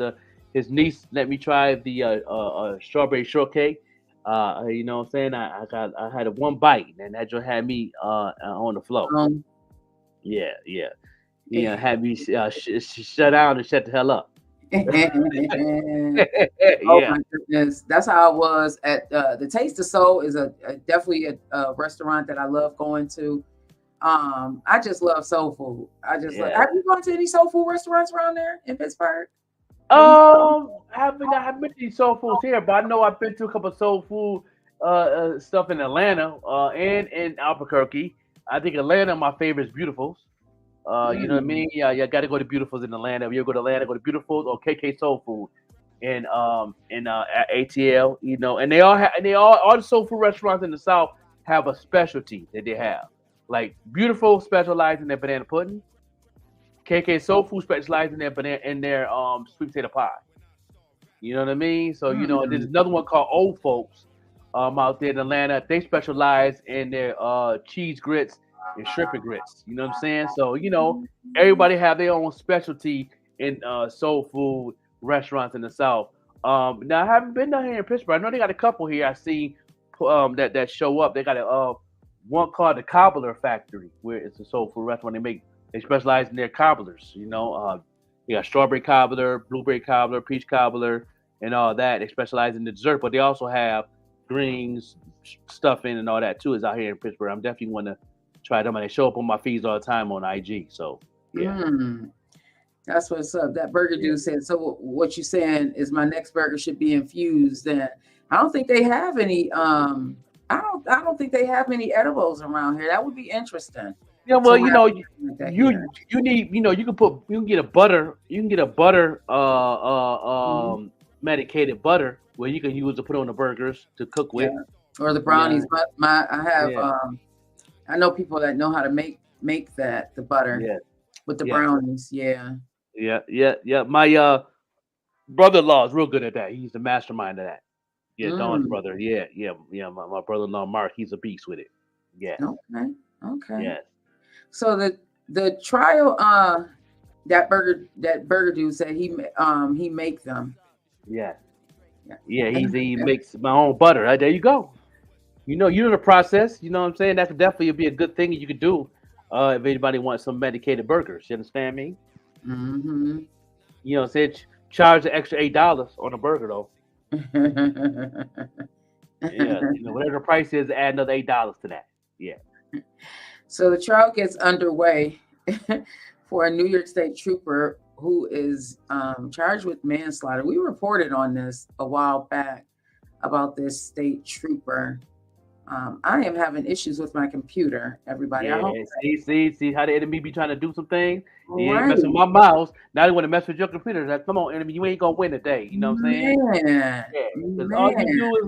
His niece let me try the strawberry shortcake. What I'm saying? I had a one bite, and that just had me on the floor. Yeah. Had me shut down and shut the hell up.
Oh my goodness, that's how I was at the Taste of Soul. Is definitely a restaurant that I love going to. I just love soul food. Have you gone to any soul food restaurants around there in Pittsburgh?
I haven't been to any soul foods here, but I know I've been to a couple of soul food stuff in Atlanta and in Albuquerque. I think Atlanta, my favorite is Beautiful's. You know what I mean? Yeah, you got to go to Beautiful's in Atlanta. If you go to Atlanta, go to Beautiful's or KK Soul Food in ATL. And they all the soul food restaurants in the South have a specialty that they have. Like Beautiful specializes in their banana pudding. KK Soul Food specializes in their sweet potato pie. You know what I mean? So there's another one called Old Folks out there in Atlanta. They specialize in their cheese grits and shrimp and grits. You know what I'm saying? So everybody have their own specialty in soul food restaurants in the South. Now I haven't been down here in Pittsburgh. I know they got a couple here. I see that show up. They got a one called the Cobbler Factory, where it's a soul food restaurant. They specialize in their cobblers. They got strawberry cobbler, blueberry cobbler, peach cobbler, and all that. They specialize in the dessert, but they also have greens, stuffing, and all that too. Is out here in Pittsburgh. I'm definitely want to try them, and they show up on my feeds all the time on IG. So yeah.
That's what's up. That burger dude said. So what you saying is my next burger should be infused. Then I don't think they have any. I don't think they have many edibles around here. That would be interesting.
Yeah, well,
So
you need, you can get a butter, medicated butter where you can use to put on the burgers to cook
yeah,
with.
or the
Yeah,
brownies. But I have
yeah,
I know people that know how to make the butter
yeah,
with the
yeah,
brownies. Yeah.
yeah. My brother-in-law is real good at that. He's the mastermind of that. Yeah, Dawn's
Mm,
brother. Yeah. My brother-in-law Mark, he's a beast with it. Yeah,
okay. Okay.
yeah,
So the trial that burger dude said he make them.
yeah,
Yeah.
yeah.
And
He makes my own butter. There you go. You know the process. You know what I'm saying? That could definitely be a good thing you could do. If anybody wants some medicated burgers, you understand me?
mm-hmm.
You know, say charge the extra $8 on a burger though. Yeah, whatever the price is, add another $8 to that. Yeah.
So the trial gets underway for a New York State trooper who is charged with manslaughter. We reported on this a while back about this state trooper. I am having issues with my computer, everybody. I
Yeah,
hope
see how the enemy be trying to do some things. He ain't
right.
messing with my mouse. Now they want to mess with your computer. Like, come on, enemy, you ain't gonna win today. You know what I'm saying?
Man,
Yeah, because all you
man,
do is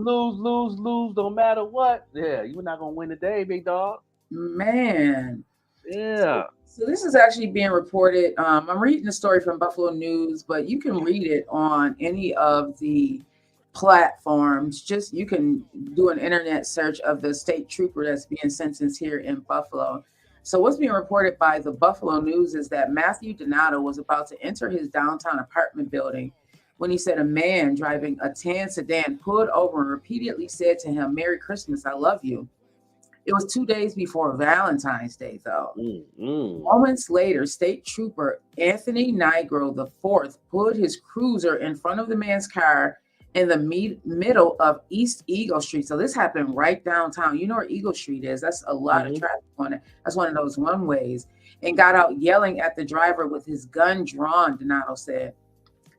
lose, no matter what. Yeah, you're not gonna win today, big dog.
man.
Yeah.
So this is actually being reported. I'm reading the story from Buffalo News, but you can read it on any of the platforms. Just you can do an internet search of the state trooper that's being sentenced here in Buffalo. So what's being reported by the Buffalo News is that Matthew Donato was about to enter his downtown apartment building when he said a man driving a tan sedan pulled over and repeatedly said to him, "Merry Christmas, I love you." It was 2 days before Valentine's Day, though.
Mm.
Moments later, State Trooper Anthony Nigro IV put his cruiser in front of the man's car in the middle of East Eagle Street. So this happened right downtown. You know where Eagle Street is? That's a lot of
Mm-hmm.
traffic on it. That's one of those one ways. And got out yelling at the driver with his gun drawn, Donato said.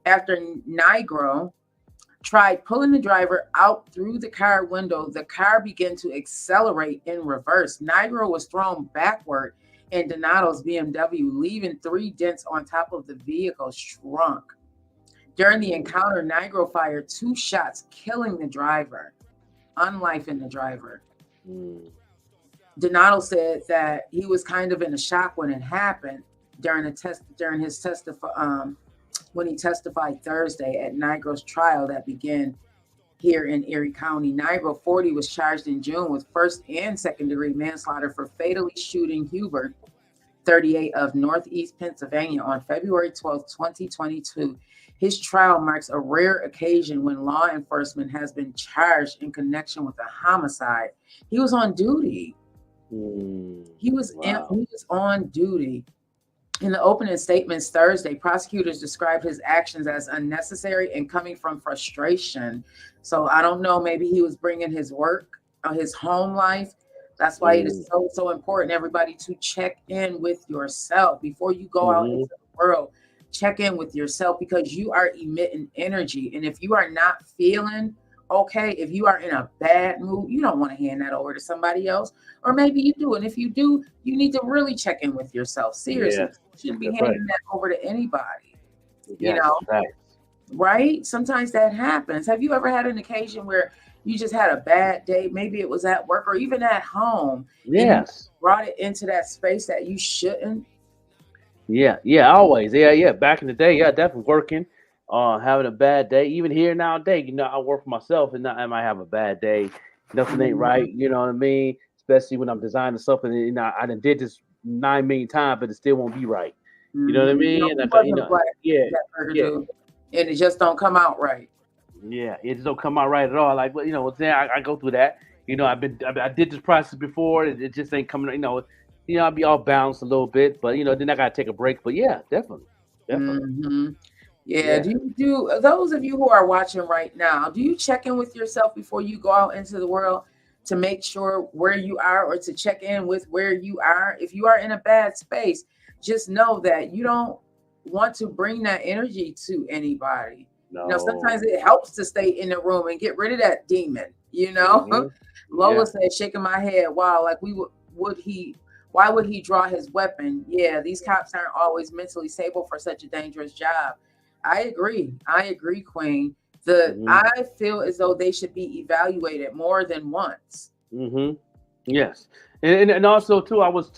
After Nigro tried pulling the driver out through the car window, the car began to accelerate in reverse. Nigro was thrown backward in Donato's BMW, leaving 3 dents on top of the vehicle's trunk. During the encounter, Nigro fired 2 shots, killing the driver, unlifing the driver.
Mm.
Donato said that he was kind of in a shock when it happened when he testified Thursday at Nigro's trial that began here in Erie County. Nigro 40 was charged in June with first and second degree manslaughter for fatally shooting Hubert, 38 of Northeast Pennsylvania on February 12, 2022. His trial marks a rare occasion when law enforcement has been charged in connection with a homicide. He was on duty. He was on duty. In the opening statements Thursday, prosecutors described his actions as unnecessary and coming from frustration. So I don't know, maybe he was bringing his work, his home life. That's why it is so important, everybody, to check in with yourself before you go out into the world. Check in with yourself because you are emitting energy. And if you are not feeling okay, if you are in a bad mood, you don't want to hand that over to somebody else. Or maybe you do. And if you do, you need to really check in with yourself. Seriously.
Yeah.
You shouldn't be handing that over to anybody.
Yes,
you know,
right.
Right? Sometimes that happens. Have you ever had an occasion where you just had a bad day? Maybe it was at work or even at home.
Yes.
Brought it into that space that you shouldn't.
Yeah, always. Yeah. Back in the day, definitely working, having a bad day. Even here nowadays, I work for myself and I might have a bad day. Nothing ain't right, you know what I mean? Especially when I'm designing something, and I done did this 9 million times, but it still won't be right. You know what I mean? And
And it just don't come out right.
Yeah, it just don't come out right at all. Like, well, I go through that. I did this process before. It just ain't coming. I'll be all balanced a little bit, but then I gotta take a break. But yeah, definitely.
Mm-hmm. Yeah. Do those of you who are watching right now, do you check in with yourself before you go out into the world to make sure where you are, or to check in with where you are? If you are in a bad space, just know that you don't want to bring that energy to anybody.
No.
Sometimes it helps to stay in the room and get rid of that demon.
Mm-hmm.
Lola said, shaking my head, wow, like Why would he draw his weapon? Yeah, these cops aren't always mentally stable for such a dangerous job. I agree, Queen. I feel as though they should be evaluated more than once.
Yes, and also too, we was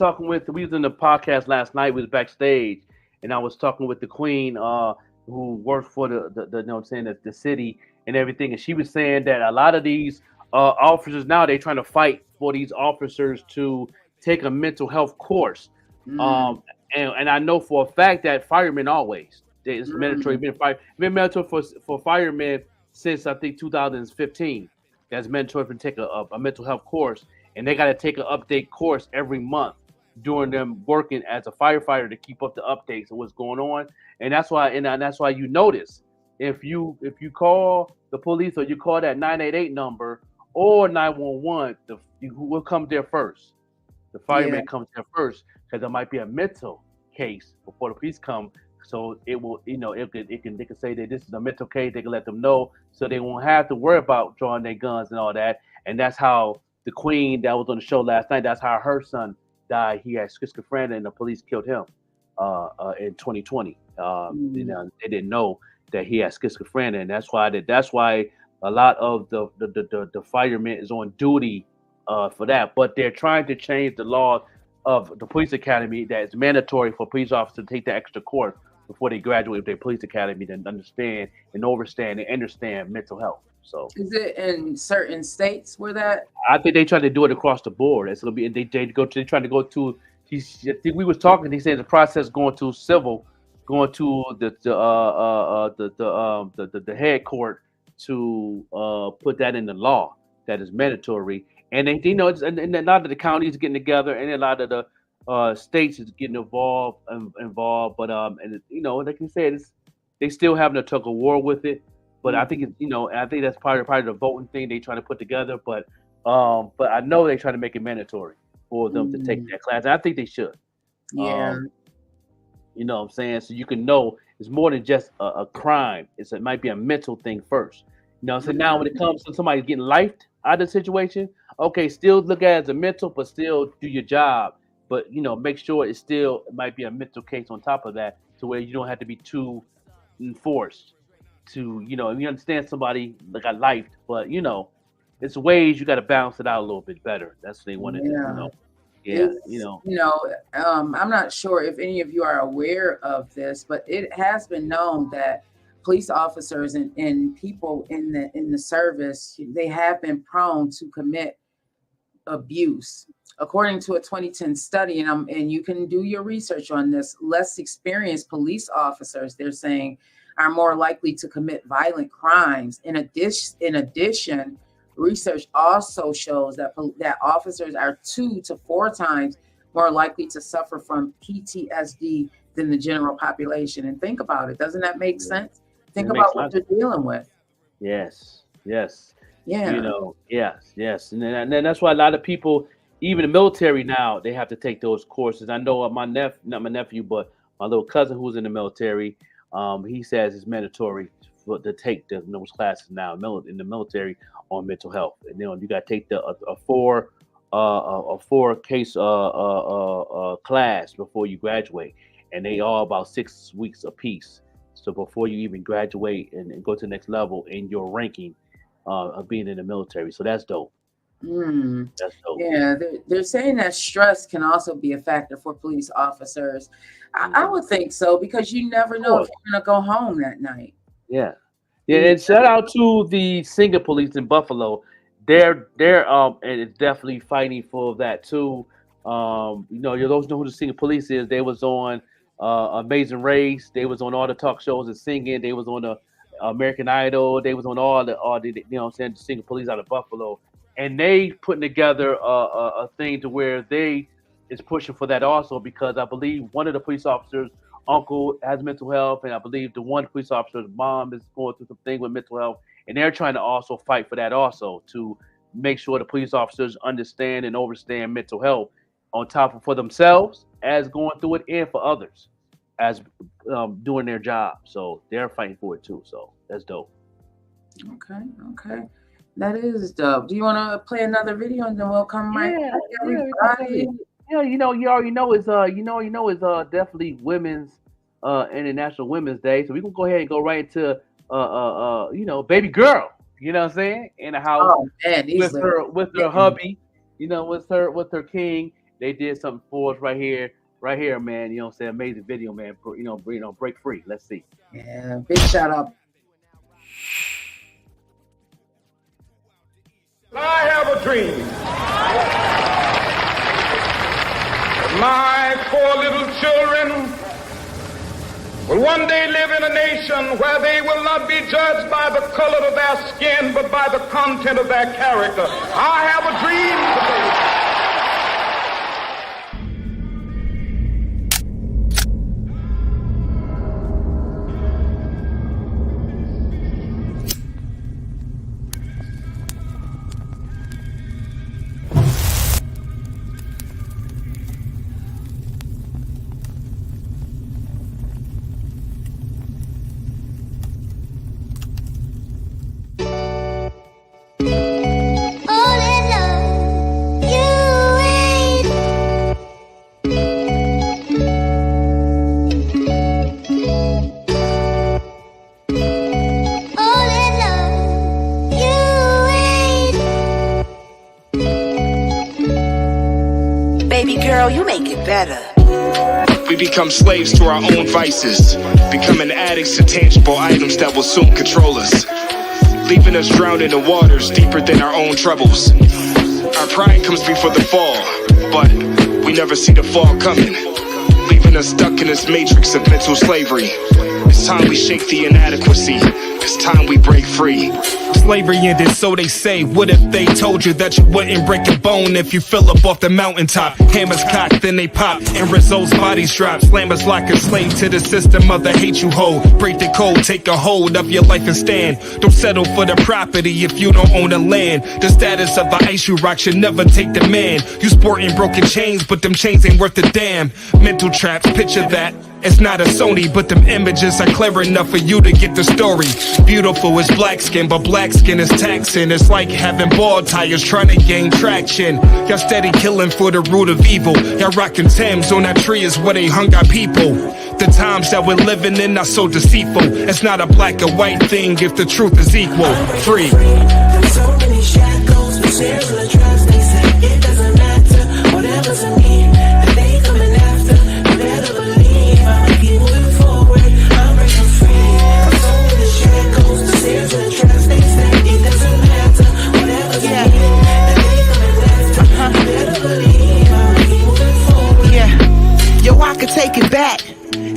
in the podcast last night. We was backstage, and I was talking with the Queen, who worked for the you know what I'm saying, the city and everything, and she was saying that a lot of these officers now they're trying to fight for these officers to take a mental health course. And I know for a fact that firemen always it's mandatory been mandatory for firemen since I think 2015. That's mandatory to take a mental health course, and they got to take an update course every month during them working as a firefighter to keep up the updates of what's going on. And that's why you notice if you call the police or you call that 988 number or 911, who will come there first? The fireman comes there first because there might be a mental case before the police come. So it will, they can say that this is a mental case. They can let them know, so they won't have to worry about drawing their guns and all that. And that's how the Queen that was on the show last night. That's how her son died. He had schizophrenia, and the police killed him in 2020. They didn't know that he had schizophrenia, and that's why a lot of the firemen is on duty for that. But they're trying to change the law of the police academy that it's mandatory for police officers to take the extra course before they graduate with their police academy to understand and understand mental health. So
is it in certain states where that?
I think they try to do it across the board. It's gonna be they trying to go to. I think we was talking. He said the process going to civil, going to the head court to put that in the law that is mandatory. And they, and a lot of the counties are getting together, and a lot of the states is getting involved. But and like you said, they still having a tug of war with it. But I think I think that's part of the voting thing they trying to put together. But I know they trying to make it mandatory for them to take that class. And I think they should.
Yeah.
You know what I'm saying? So you can know it's more than just a crime. It might be a mental thing first. So now when it comes to somebody getting lifed out of the situation, okay, still look at it as a mental, but still do your job. But make sure it might be a mental case on top of that, to where you don't have to be too enforced to you understand somebody that got lifed, but it's ways you got to balance it out a little bit better. That's what they wanted to
I'm not sure if any of you are aware of this, but it has been known that police officers and people in the service, they have been prone to commit abuse. According to a 2010 study, and you can do your research on this, less experienced police officers, they're saying, are more likely to commit violent crimes. In addition, research also shows that officers are 2 to 4 times more likely to suffer from PTSD than the general population. And think about it. Doesn't that make sense? Think about what you're dealing with.
Yes.
Yeah.
Yes. And then that's why a lot of people, even the military now, they have to take those courses. I know not my nephew, but my little cousin who's in the military, he says it's mandatory to take those classes now in the military on mental health. And then you got to take a 4 case class before you graduate, and they all about 6 weeks apiece. So before you even graduate and go to the next level in your ranking of being in the military, so that's dope. That's dope.
Yeah, they're saying that stress can also be a factor for police officers. I would think so, because you never know if you're gonna go home that night.
Yeah, and shout out to the Singer Police in Buffalo. They're and it's definitely fighting for that too. Those know who the Singer Police is. They was on Amazing Race. They was on all the talk shows and singing. They was on the American Idol. They was on all the the Singer Police out of Buffalo. And they putting together a thing to where they is pushing for that also, because I believe one of the police officers' uncle has mental health, and I believe the one police officer's mom is going through something with mental health, and they're trying to also fight for that also, to make sure the police officers understand and understand mental health on top of for themselves as going through it, and for others as doing their job. So they're fighting for it too. So that's dope.
Okay. That is dope. Do you want to play another video, and then we'll come right back, everybody?
Yeah, you already know it's definitely women's International Women's Day. So we're gonna go ahead and go right into baby girl. You know what I'm saying? In the house
Oh man, these
with
little
her hubby, with her king. They did something for us right here, man. You know what I'm saying? Amazing video, man. Break free. Let's see.
Yeah, big shout out.
I have a dream. My 4 little children will one day live in a nation where they will not be judged by the color of their skin, but by the content of their character. I have a dream today.
Baby girl, you make it better.
We become slaves to our own vices, becoming addicts to tangible items that will soon control us, leaving us drowned in the waters deeper than our own troubles. Our pride comes before the fall, but we never see the fall coming, leaving us stuck in this matrix of mental slavery. It's time we shake the inadequacy. It's time we break free.
Slavery ended, so they say. What if they told you that you wouldn't break a bone if you fell up off the mountaintop? Hammers cocked, then they pop, and results bodies drop. Slammers like a slave to the system of the hate you hold. Break the code, take a hold of your life and stand. Don't settle for the property if you don't own the land. The status of the ice you rock should never take the man. You sporting broken chains, but them chains ain't worth a damn. Mental traps, picture that. It's not a Sony, but them images are clever enough for you to get the story. Beautiful is black skin, but black skin is taxing. It's like having ball tires trying to gain traction. Y'all steady killing for the root of evil. Y'all rocking Thames on that tree is where they hung our people. The times that we're living in are so deceitful. It's not a black or white thing if the truth is equal. Free.
There's so many shackles, but there's the trust. They say it doesn't matter, whatever's in me, and they coming after. You better believe I'ma keep moving forward. I'm breaking free. There's so many shackles, but there's the trust. They say it doesn't matter, whatever's in me, and they coming after. You better believe I'ma keep moving forward.
Yeah, yo, I could take it back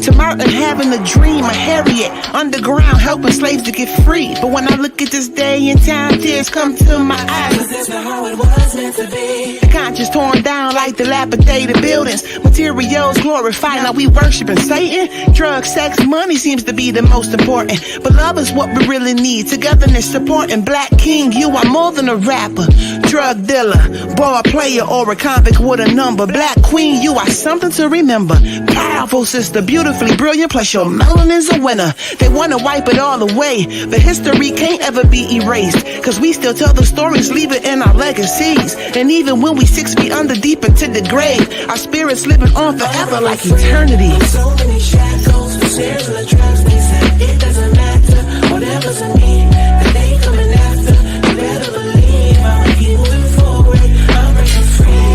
to Martin having a dream of Harriet underground helping slaves to get free. But when I look at this day and time, tears come to my eyes.
'Cause that's not how it was meant to be.
The conscience torn down like dilapidated buildings. Materials glorified, now we worshiping Satan. Drugs, sex, money seems to be the most important. But love is what we really need. Togetherness, supporting. Black king, you are more than a rapper. Drug dealer, ball player, or a convict with a number. Black queen, you are something to remember. Powerful sister, beautifully brilliant, plus your melanin's a winner. They wanna wipe it all away, but history can't ever be erased. Cause we still tell the stories, leave it in our legacies. And even when we 6 feet under deep into the grave, our spirits living on forever like eternity.
So many shackles, but there's the trust. They say it doesn't matter, whatever's in me, and they coming after. You better believe I'ma keep moving forward. I'm breaking free.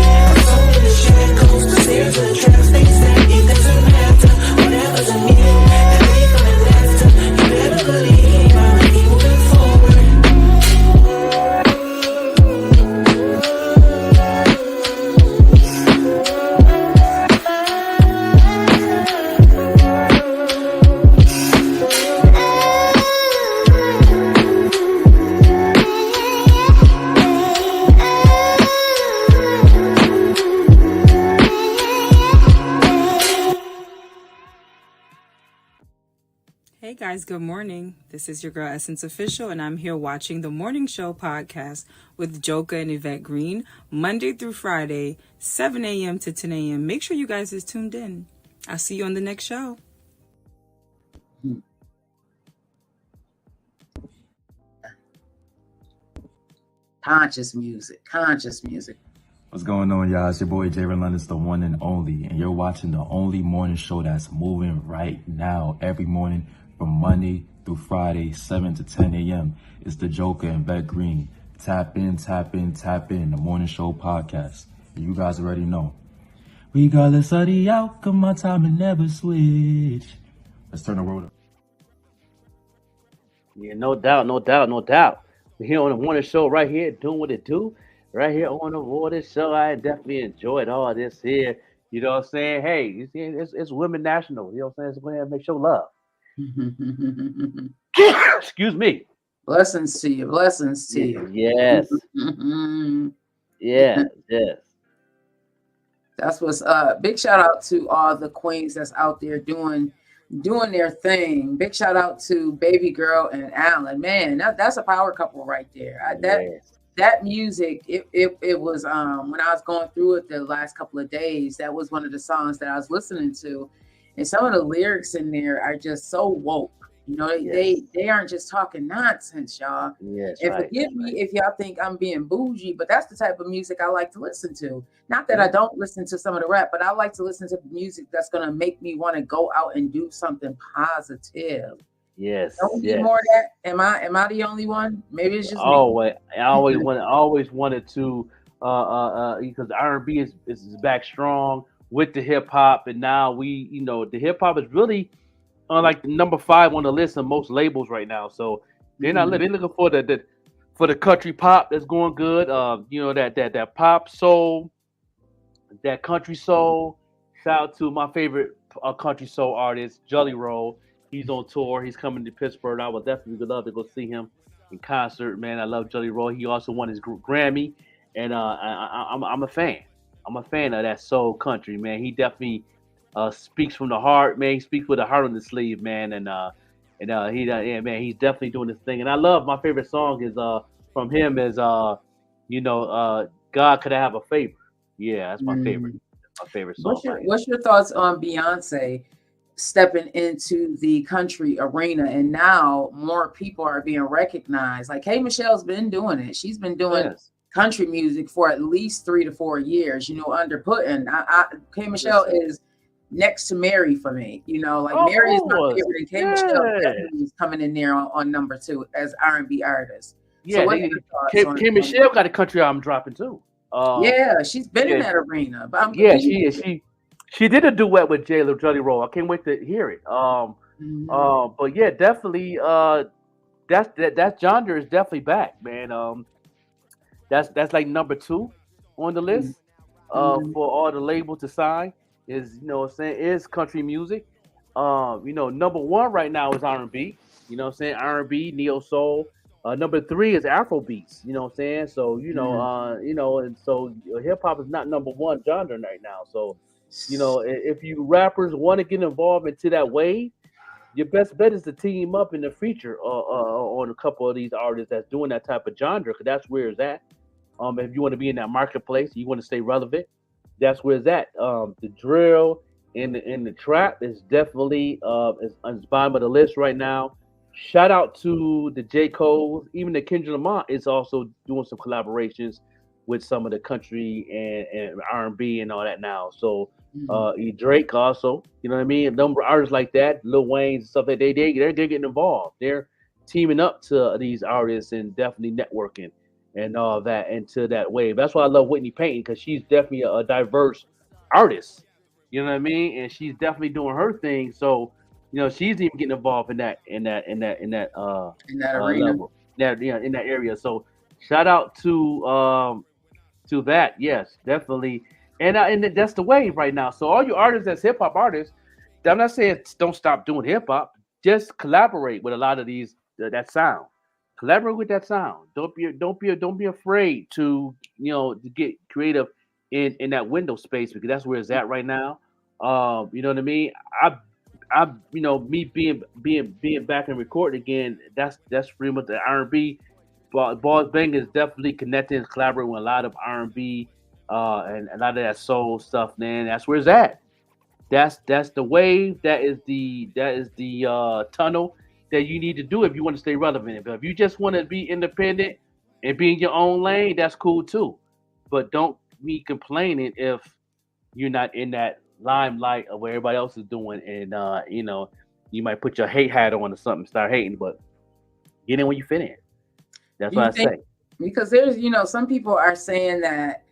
So many shackles, but there's the trust. They say it doesn't matter, whatever's in me, and they coming after. You better believe I'ma keep moving forward.
Hey guys, good morning. This is your girl Essence Official, and I'm here watching the Morning Show podcast with Joka and Yvette Green, Monday through Friday, 7 a.m. to 10 a.m. Make sure you guys is tuned in. I'll see you on the next show.
Conscious music.
What's going on, y'all? It's your boy Jalen London's the one and only, and you're watching the only morning show that's moving right now. Every morning from Monday through Friday, 7 to 10 a.m. It's the Joker and Beck Green. Tap in, tap in, tap in. The morning show podcast. You guys already know. Regardless of the outcome, my time and never switch. Let's turn the world up.
Yeah, no doubt, no doubt, no doubt. We're here on the morning show right here, doing what it do. Right here on the morning show. I definitely enjoyed all this here. You know what I'm saying? Hey, you see, it's Women National. You know what I'm saying? So go ahead and make sure love. Excuse me.
Blessings to you. Blessings to you.
Yes. Yeah, yes.
That's what's up. Big shout out to all the queens that's out there doing their thing. Big shout out to Baby Girl and Alan. Man, that's a power couple right there. That music, it was when I was going through it the last couple of days, that was one of the songs that I was listening to. And some of the lyrics in there are just so woke. You know, they aren't just talking nonsense, y'all.
Yes,
and forgive me if y'all think I'm being bougie, but that's the type of music I like to listen to. Not that I don't listen to some of the rap, but I like to listen to music that's gonna make me want to go out and do something positive.
Yes.
Don't we need more of that? Am I the only one? Maybe it's just me.
I always wanted to because R&B is back strong with the hip hop, and now the hip hop is really like number 5 on the list of most labels right now. So they're looking for the country pop that's going good. That pop soul, that country soul. Shout out to my favorite country soul artist, Jelly Roll. He's on tour. He's coming to Pittsburgh. I would definitely love to go see him in concert, man. I love Jelly Roll. He also won his Grammy, and I'm a fan. I'm a fan of that soul country, man. He definitely speaks from the heart, man. He speaks with a heart on the sleeve, man. He's definitely doing this thing. And I love, my favorite song is from him is God Could I Have a Favor. Yeah, that's my favorite. My favorite song.
What's your thoughts on Beyonce stepping into the country arena, and now more people are being recognized? Like K Michelle's been doing it. She's been doing country music for at least 3 to 4 years, under Putin. K Michelle is next to Mary for me. Mary is my favorite, and K Michelle definitely is coming in there on number 2 as R&B artist.
Yeah, K Michelle got a country album dropping too.
She's been in that arena. But
she did a duet with Jelly Roll. I can't wait to hear it. But yeah, definitely. That genre is definitely back, man. That's like number 2 on the list for all the labels to sign. Is is country music. Number 1 right now is R&B. R&B, neo soul. Number 3 is Afro beats. So and so hip hop is not number 1 genre right now. So if you rappers want to get involved into that wave, your best bet is to team up in the feature on a couple of these artists that's doing that type of genre, because that's where it's at. If you want to be in that marketplace, you want to stay relevant, that's where it's at. The drill and the trap is definitely is bottom of the list right now. Shout out to the J. Cole, even the Kendrick Lamar is also doing some collaborations with some of the country and R&B and all that now. So Drake also, you know what I mean? A number of artists like that, Lil Wayne and stuff, that they're getting involved. They're teaming up to these artists and definitely networking and all that into that wave. That's why I love Whitney Payton, because she's definitely a diverse artist. You know what I mean? And she's definitely doing her thing. So she's even getting involved in that arena, level, in that area. So shout out to that. Yes, definitely. And that's the wave right now. So all you artists that's hip hop artists, I'm not saying don't stop doing hip hop. Just collaborate with a lot of these that sound. Collaborate with that sound. Don't be afraid to to get creative in that window space, because that's where it's at right now. You know what I mean? Me being back and recording again, that's pretty much the R&B. Boss Bang is definitely connecting and collaborating with a lot of R&B and a lot of that soul stuff, man. That's where it's at. That's the wave. That is the tunnel that you need to do if you want to stay relevant. But if you just want to be independent and be in your own lane, that's cool too. But don't me complaining if you're not in that limelight of what everybody else is doing, and you know, you might put your hate hat on or something, start hating, but get in when you fit in. That's what I say.
Because there's, you know, some people are saying that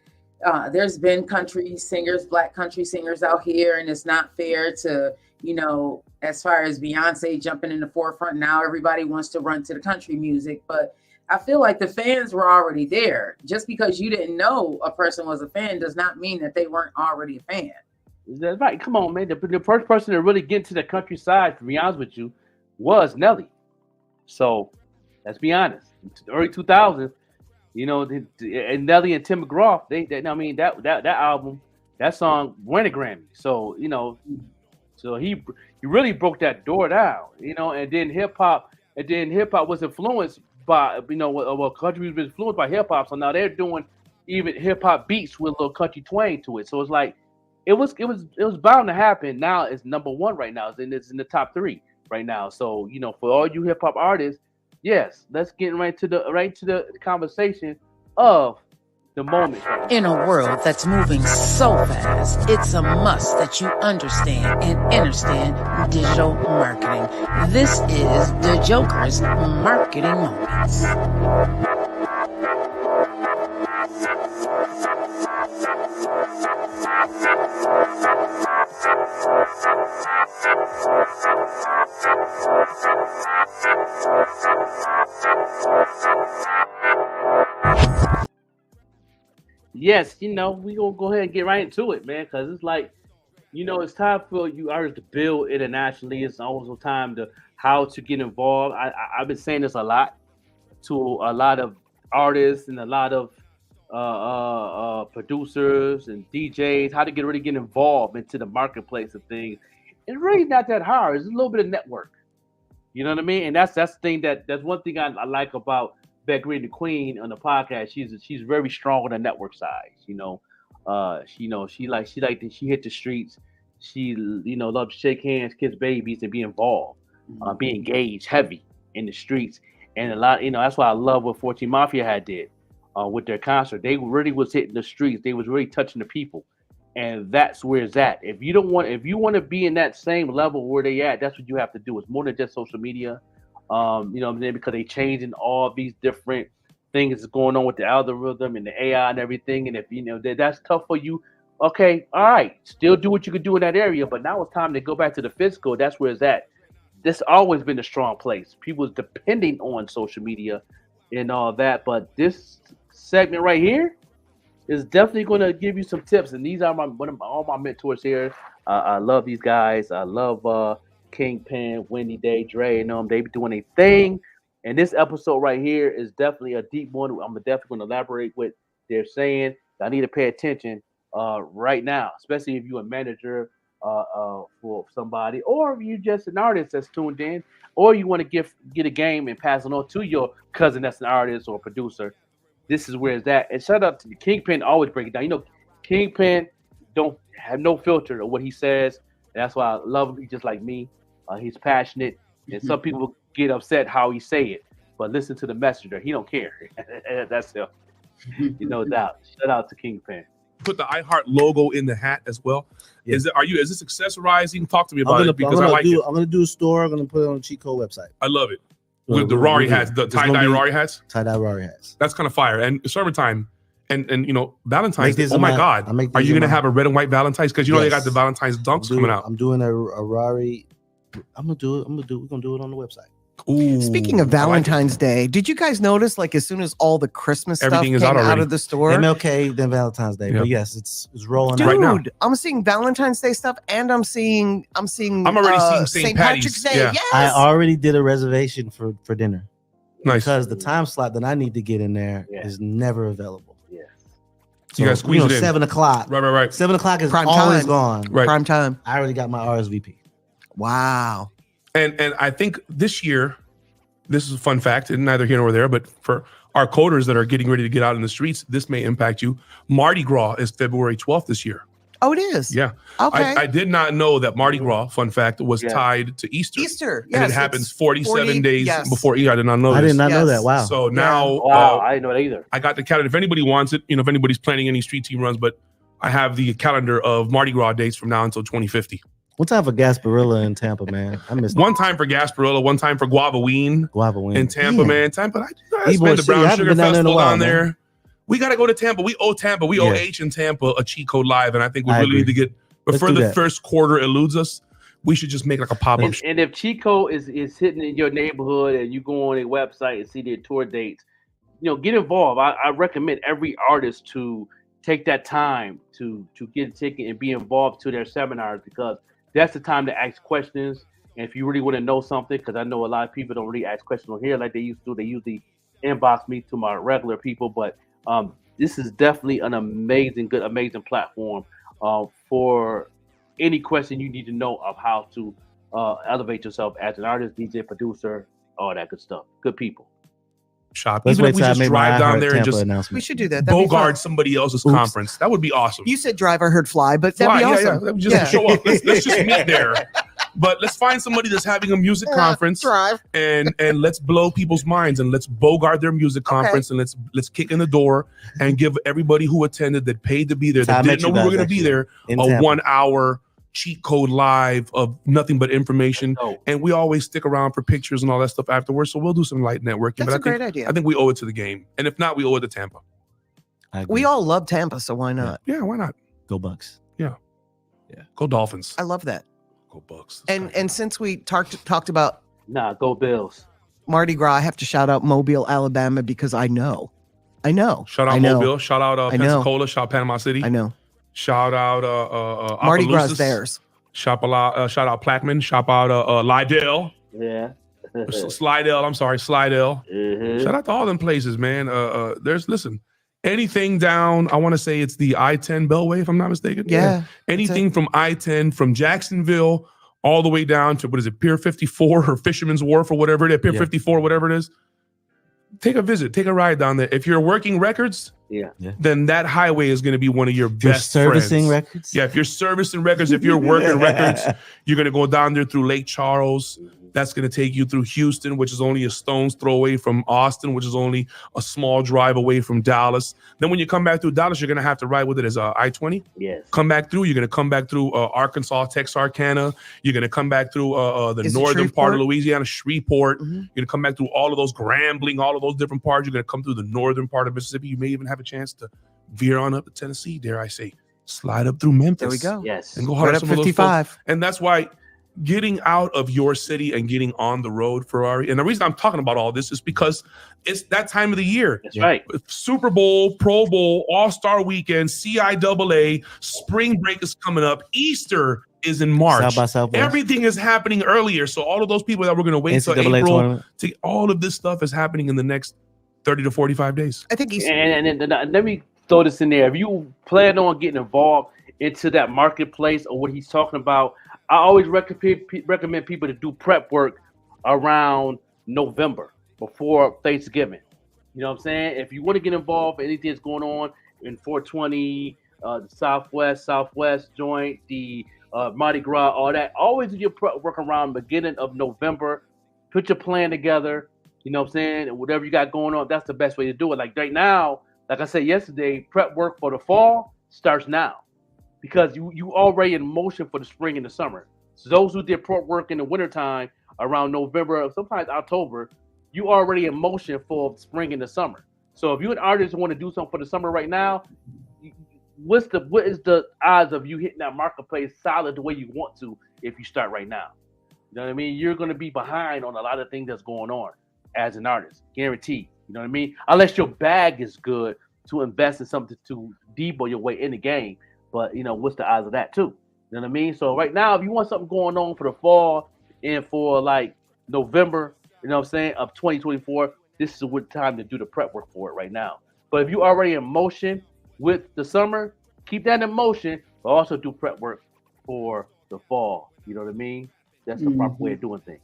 there's been country singers, black country singers out here, and it's not fair to, you know, as far as Beyonce jumping in the forefront, now everybody wants to run to the country music. But I feel like the fans were already there. Just because you didn't know a person was a fan does not mean that they weren't already a fan.
That's right. Come on, man. The first person to really get into the countryside, to be honest with you, was Nelly. So let's be honest. The early 2000s, you know, and Nelly and Tim McGraw, I mean, that album, that song won a Grammy. So, you know, so he really broke that door down, you know, and then hip hop was influenced by, you know, well, country was influenced by hip hop. So now they're doing even hip hop beats with a little country twang to it. So it's like, it was bound to happen. Now it's number one right now. It's in the top 3 right now. So, you know, for all you hip hop artists, yes, let's get right to the conversation of the moment.
In a world that's moving so fast, it's a must that you understand and understand digital marketing. This is the Joker's Marketing Moments.
Yes, you know, we gonna go ahead and get right into it, man, because it's like, you know, it's time for you artists to build internationally. It's also time to how to get involved. I've been saying this a lot to a lot of artists and a lot of producers and DJs, how to really get involved into the marketplace of things. It's really not that hard. It's a little bit of network. You know what I mean? And that's the thing that's one thing I like about Beck Green, the Queen, on the podcast. She's very strong on the network side. You know, she hit the streets. She, you know, loves to shake hands, kiss babies, and be involved, be engaged heavy in the streets. And a lot, you know, that's why I love what 14 Mafia had did with their concert. They really was hitting the streets. They was really touching the people, and that's where it's at. If you want to be in that same level where they at, that's what you have to do. It's more than just social media. You know what I'm saying? Because they changing all these different things that's going on with the algorithm and the AI and everything. And if you know that's tough for you, okay, all right, still do what you can do in that area. But now it's time to go back to the physical. That's where it's at. This always been a strong place. People's depending on social media and all that. But this segment right here is definitely going to give you some tips. And these are all my mentors here. I love these guys. I love Kingpin, Wendy Day, Dre, and them. They be doing a thing. And this episode right here is definitely a deep one. I'm definitely going to elaborate what they're saying. I need to pay attention right now, especially if you're a manager for somebody, or if you just an artist that's tuned in, or you want to get a game and pass it on to your cousin that's an artist or a producer. This is where it's at. And shout out to the Kingpin, always break it down. You know, Kingpin don't have no filter of what he says. And that's why I love him. He's just like me. He's passionate, and some people get upset how he say it, but listen to the messenger. He don't care. That's him. No doubt. Shout out to Kingpin.
Put the iHeart logo in the hat as well. Yeah. Is this accessorizing? Talk to me about it, because I like it.
I'm gonna do a store. I'm gonna put it on the Cheat Code website.
I love it. With the Rari hats, the tie-dye Rari hats.
Tie-dye Rari hats.
That's kind of fire. And summertime, and you know, Valentine's Day. Oh my God. Are you gonna have a red and white Valentine's? Because you know they got the Valentine's dunks coming out.
I'm doing a Rari. We're gonna do it on the website.
Ooh, speaking of Valentine's Day, did you guys notice, like, as soon as all the Christmas
everything
stuff
came
out of the store,
MLK, then Valentine's Day? Yeah. But yes, it's rolling
out
right now.
I'm seeing Valentine's Day stuff, and I'm already
seeing St.
Patrick's Day.
Yeah.
Yes,
I already did a reservation for dinner.
Nice.
Because the time slot that I need to get in there is never available.
Yes.
So you guys squeeze it in.
7 o'clock.
Right.
7 o'clock is
prime
always
time.
Gone.
Right.
Prime time.
I already got my RSVP.
Wow.
And I think this year, this is a fun fact, and neither here nor there, but for our coders that are getting ready to get out in the streets, this may impact you. Mardi Gras is February 12th this year.
Oh, it is?
Yeah.
Okay.
I did not know that Mardi Gras, fun fact, was tied to Easter.
Easter,
And it happens 47 days before Easter. I did not know
I
this.
did not know that. Wow.
So now,
Wow, I didn't know that either.
I got the calendar. If anybody wants it, if anybody's planning any street team runs, but I have the calendar of Mardi Gras dates from now until 2050.
One time for Gasparilla in Tampa, man. I missed
one time for Gasparilla, one time for Guavaween in Tampa, man. Tampa, I spent the Brown Sugar Festival down there. Man. We got to go to Tampa. We owe Tampa. We owe H in Tampa a cheat code live, and I think we really need to get before the first quarter eludes us. We should just make like a pop-up.
And if Chico is hitting in your neighborhood and you go on a website and see their tour dates, get involved. I recommend every artist to take that time to get a ticket and be involved to their seminars, because that's the time to ask questions. And if you really want to know something, because I know a lot of people don't really ask questions on here like they used to. They usually inbox me to my regular people, but this is definitely an amazing platform for any question you need to know of how to elevate yourself as an artist, DJ, producer, all that good stuff. Good people.
Shop. Even if we just drive down there and just
we should do that.
Bogart somebody else's conference. That would be awesome.
You said drive, I heard fly, but that'd be awesome.
Yeah. Just show up. Let's just meet there. But let's find somebody that's having a music conference and let's blow people's minds and let's Bogart their music conference and let's kick in the door and give everybody who attended that paid to be there, that didn't know we were going to be there, a 1 hour cheat code live of nothing but information. And we always stick around for pictures and all that stuff afterwards. So we'll do some light networking.
That's a great idea.
I think we owe it to the game. And if not, we owe it to Tampa.
We all love Tampa, so why not?
Yeah, why not?
Go Bucks.
Yeah. Go Dolphins.
I love that.
Go Bucks.
And since we talked about
go Bills.
Mardi Gras, I have to shout out Mobile, Alabama, because I know.
Shout out Mobile. Shout out Pensacola. Shout out Panama City.
I know.
Shout out
Mardi Gras is theirs.
Shout out Plaquemine. Shout out Lydell.
Yeah.
Slidell. I'm sorry, Slidell.
Mm-hmm.
Shout out to all them places, man. Listen, anything down, I want to say it's the I-10 Beltway, if I'm not mistaken.
Yeah.
Anything from I-10 from Jacksonville all the way down to, Pier 54 or Fisherman's Wharf or whatever it is, Pier 54, whatever it is. Take a visit, take a ride down there. If you're working records, then that highway is going to be one of your best
servicing
friends.
records.
Yeah, if you're servicing records, if you're working records, you're going to go down there through Lake Charles. That's going to take you through Houston, which is only a stone's throw away from Austin, which is only a small drive away from Dallas. Then when you come back through Dallas, you're going to have to ride with it as I-20.
Yes.
Come back through. You're going to come back through Arkansas, Texarkana. You're going to come back through the northern part of Louisiana, Shreveport. You're going to come back through all of those Grambling, all of those different parts. You're going to come through the northern part of Mississippi. You may even have a chance to veer on up to Tennessee, dare I say. Slide up through Memphis.
There we go.
Yes.
And go hard
right
at
up
some of those
55.
folks. And that's why getting out of your city and getting on the road, Ferrari. And the reason I'm talking about all this is because it's that time of the year.
That's right.
Super Bowl, Pro Bowl, All-Star Weekend, CIAA, spring break is coming up. Easter is in March.
South by Southwest.
Everything is happening earlier. So all of those people that were going to wait till
NCAA
April,
tournament.
all of this stuff is happening in the next 30 to 45 days.
I think he's
And let me throw this in there. If you plan on getting involved into that marketplace or what he's talking about, I always recommend people to do prep work around November before Thanksgiving. You know what I'm saying? If you want to get involved in anything that's going on in 420, the Southwest joint, the Mardi Gras, all that, always do your prep work around the beginning of November. Put your plan together. You know what I'm saying? And whatever you got going on, that's the best way to do it. Like right now, like I said yesterday, prep work for the fall starts now. Because you already in motion for the spring and the summer. So those who did prep work in the wintertime around November, sometimes October, you already in motion for spring and the summer. So if you're an artist who want to do something for the summer right now, what is the odds of you hitting that marketplace solid the way you want to if you start right now? You know what I mean? You're going to be behind on a lot of things that's going on as an artist, guaranteed. You know what I mean? Unless your bag is good to invest in something to debo your way in the game. But, what's the odds of that, too? You know what I mean? So right now, if you want something going on for the fall and for, like, November, of 2024, this is a good time to do the prep work for it right now. But if you're already in motion with the summer, keep that in motion, but also do prep work for the fall. You know what I mean? That's the proper way of doing things.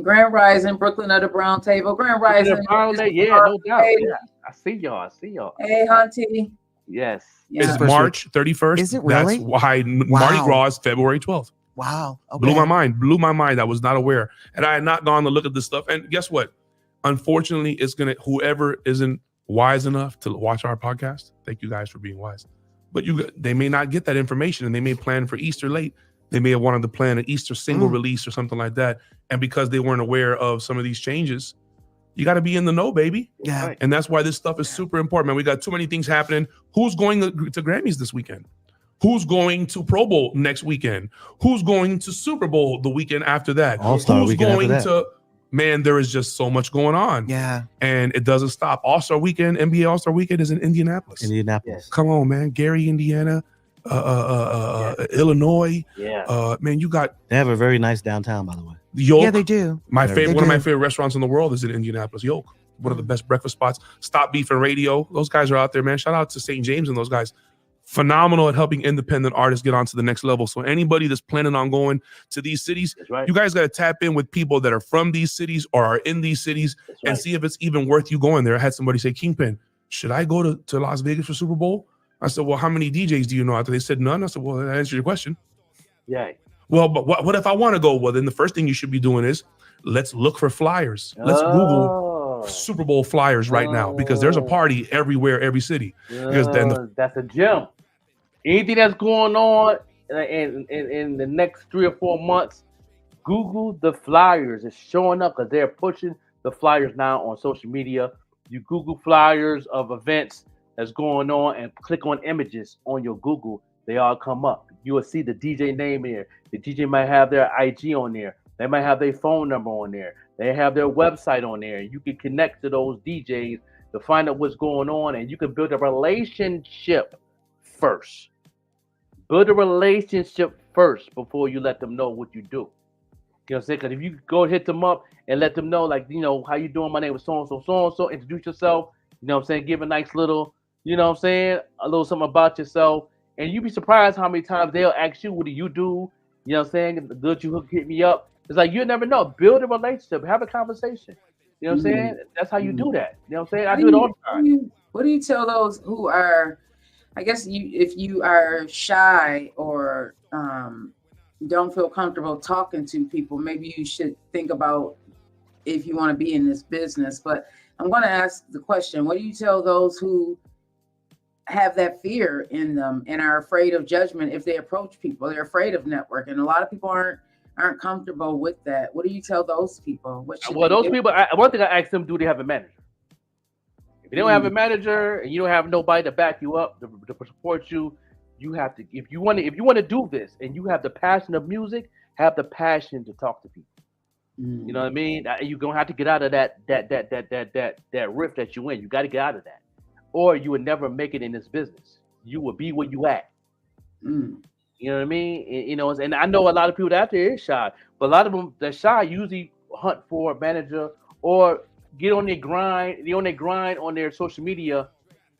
Grand Rising, Brooklyn of the Brown Table. Grand Rising.
Yeah, no doubt. Yeah, I see y'all.
Hey, Hunty.
Yes.
Yeah.
It's March 31st.
Is it really?
That's why Mardi Gras is February 12th.
Wow. Okay.
Blew my mind. I was not aware. And I had not gone to look at this stuff. And guess what? Unfortunately, it's going to, whoever isn't wise enough to watch our podcast, thank you guys for being wise. But they may not get that information, and they may plan for Easter late. They may have wanted to plan an Easter single release or something like that. And because they weren't aware of some of these changes, you got to be in the know, baby.
Yeah.
And that's why this stuff is super important, man. We got too many things happening. Who's going to Grammys this weekend? Who's going to Pro Bowl next weekend? Who's going to Super Bowl the weekend after that?
All-Star
Who's
weekend
going
after that.
Man, there is just so much going on.
Yeah.
And it doesn't stop. All-Star weekend, NBA All-Star weekend is in Indianapolis.
Indianapolis.
Come on, man. Gary, Indiana, Illinois.
Yeah.
Man, you got.
They have a very nice downtown, by the way.
Yolk.
Yeah, they do.
One of my favorite restaurants in the world is in Indianapolis. Yolk, one of the best breakfast spots. Stop Beef and Radio. Those guys are out there, man. Shout out to St. James and those guys. Phenomenal at helping independent artists get onto the next level. So anybody that's planning on going to these cities, you guys got to tap in with people that are from these cities or are in these cities and see if it's even worth you going there. I had somebody say, Kingpin, should I go to Las Vegas for Super Bowl? I said, well, how many DJs do you know out there? They said none. I said, well, that answers your question.
Yeah.
Well, but what if I want to go? Well, then the first thing you should be doing is let's look for flyers. Let's Google Super Bowl flyers right now, because there's a party everywhere, every city. Because then
that's a gem. Anything that's going on in the next 3 or 4 months, Google the flyers. It's showing up because they're pushing the flyers now on social media. You Google flyers of events that's going on and click on images on your Google. They all come up. You will see the DJ name there. The DJ might have their IG on there. They might have their phone number on there. They have their website on there. You can connect to those DJs to find out what's going on, and you can build a relationship first. Build a relationship first before you let them know what you do. You know what I'm saying? Because if you go hit them up and let them know, like, you know, how you doing? My name is so-and-so, introduce yourself. You know what I'm saying? Give a nice little, you know what I'm saying? A little something about yourself. And you'd be surprised how many times they'll ask you, what do you do? You know what I'm saying? Good you hit me up. It's like, you never know. Build a relationship. Have a conversation. You know what I'm saying? That's how you do that. You know what I'm saying? I do it all the time.
What do you tell those who are, I guess if you are shy or don't feel comfortable talking to people, maybe you should think about if you want to be in this business. But I'm going to ask the question, what do you tell those who have that fear in them and are afraid of judgment if they approach people? They're afraid of networking. A lot of people aren't comfortable with that. What do you tell those people?
Well, those people, one thing I ask them, do they have a manager? If you don't have a manager and you don't have nobody to back you up, to support you, you have to. If you want to do this and you have the passion of music, have the passion to talk to people. You know what I mean? You're gonna have to get out of that rift that you in. You got to get out of that, or you would never make it in this business. You will be where you at. You know what I mean? You know, and I know a lot of people out there is shy, but a lot of them that shy usually hunt for a manager or get on their grind. They on their grind on their social media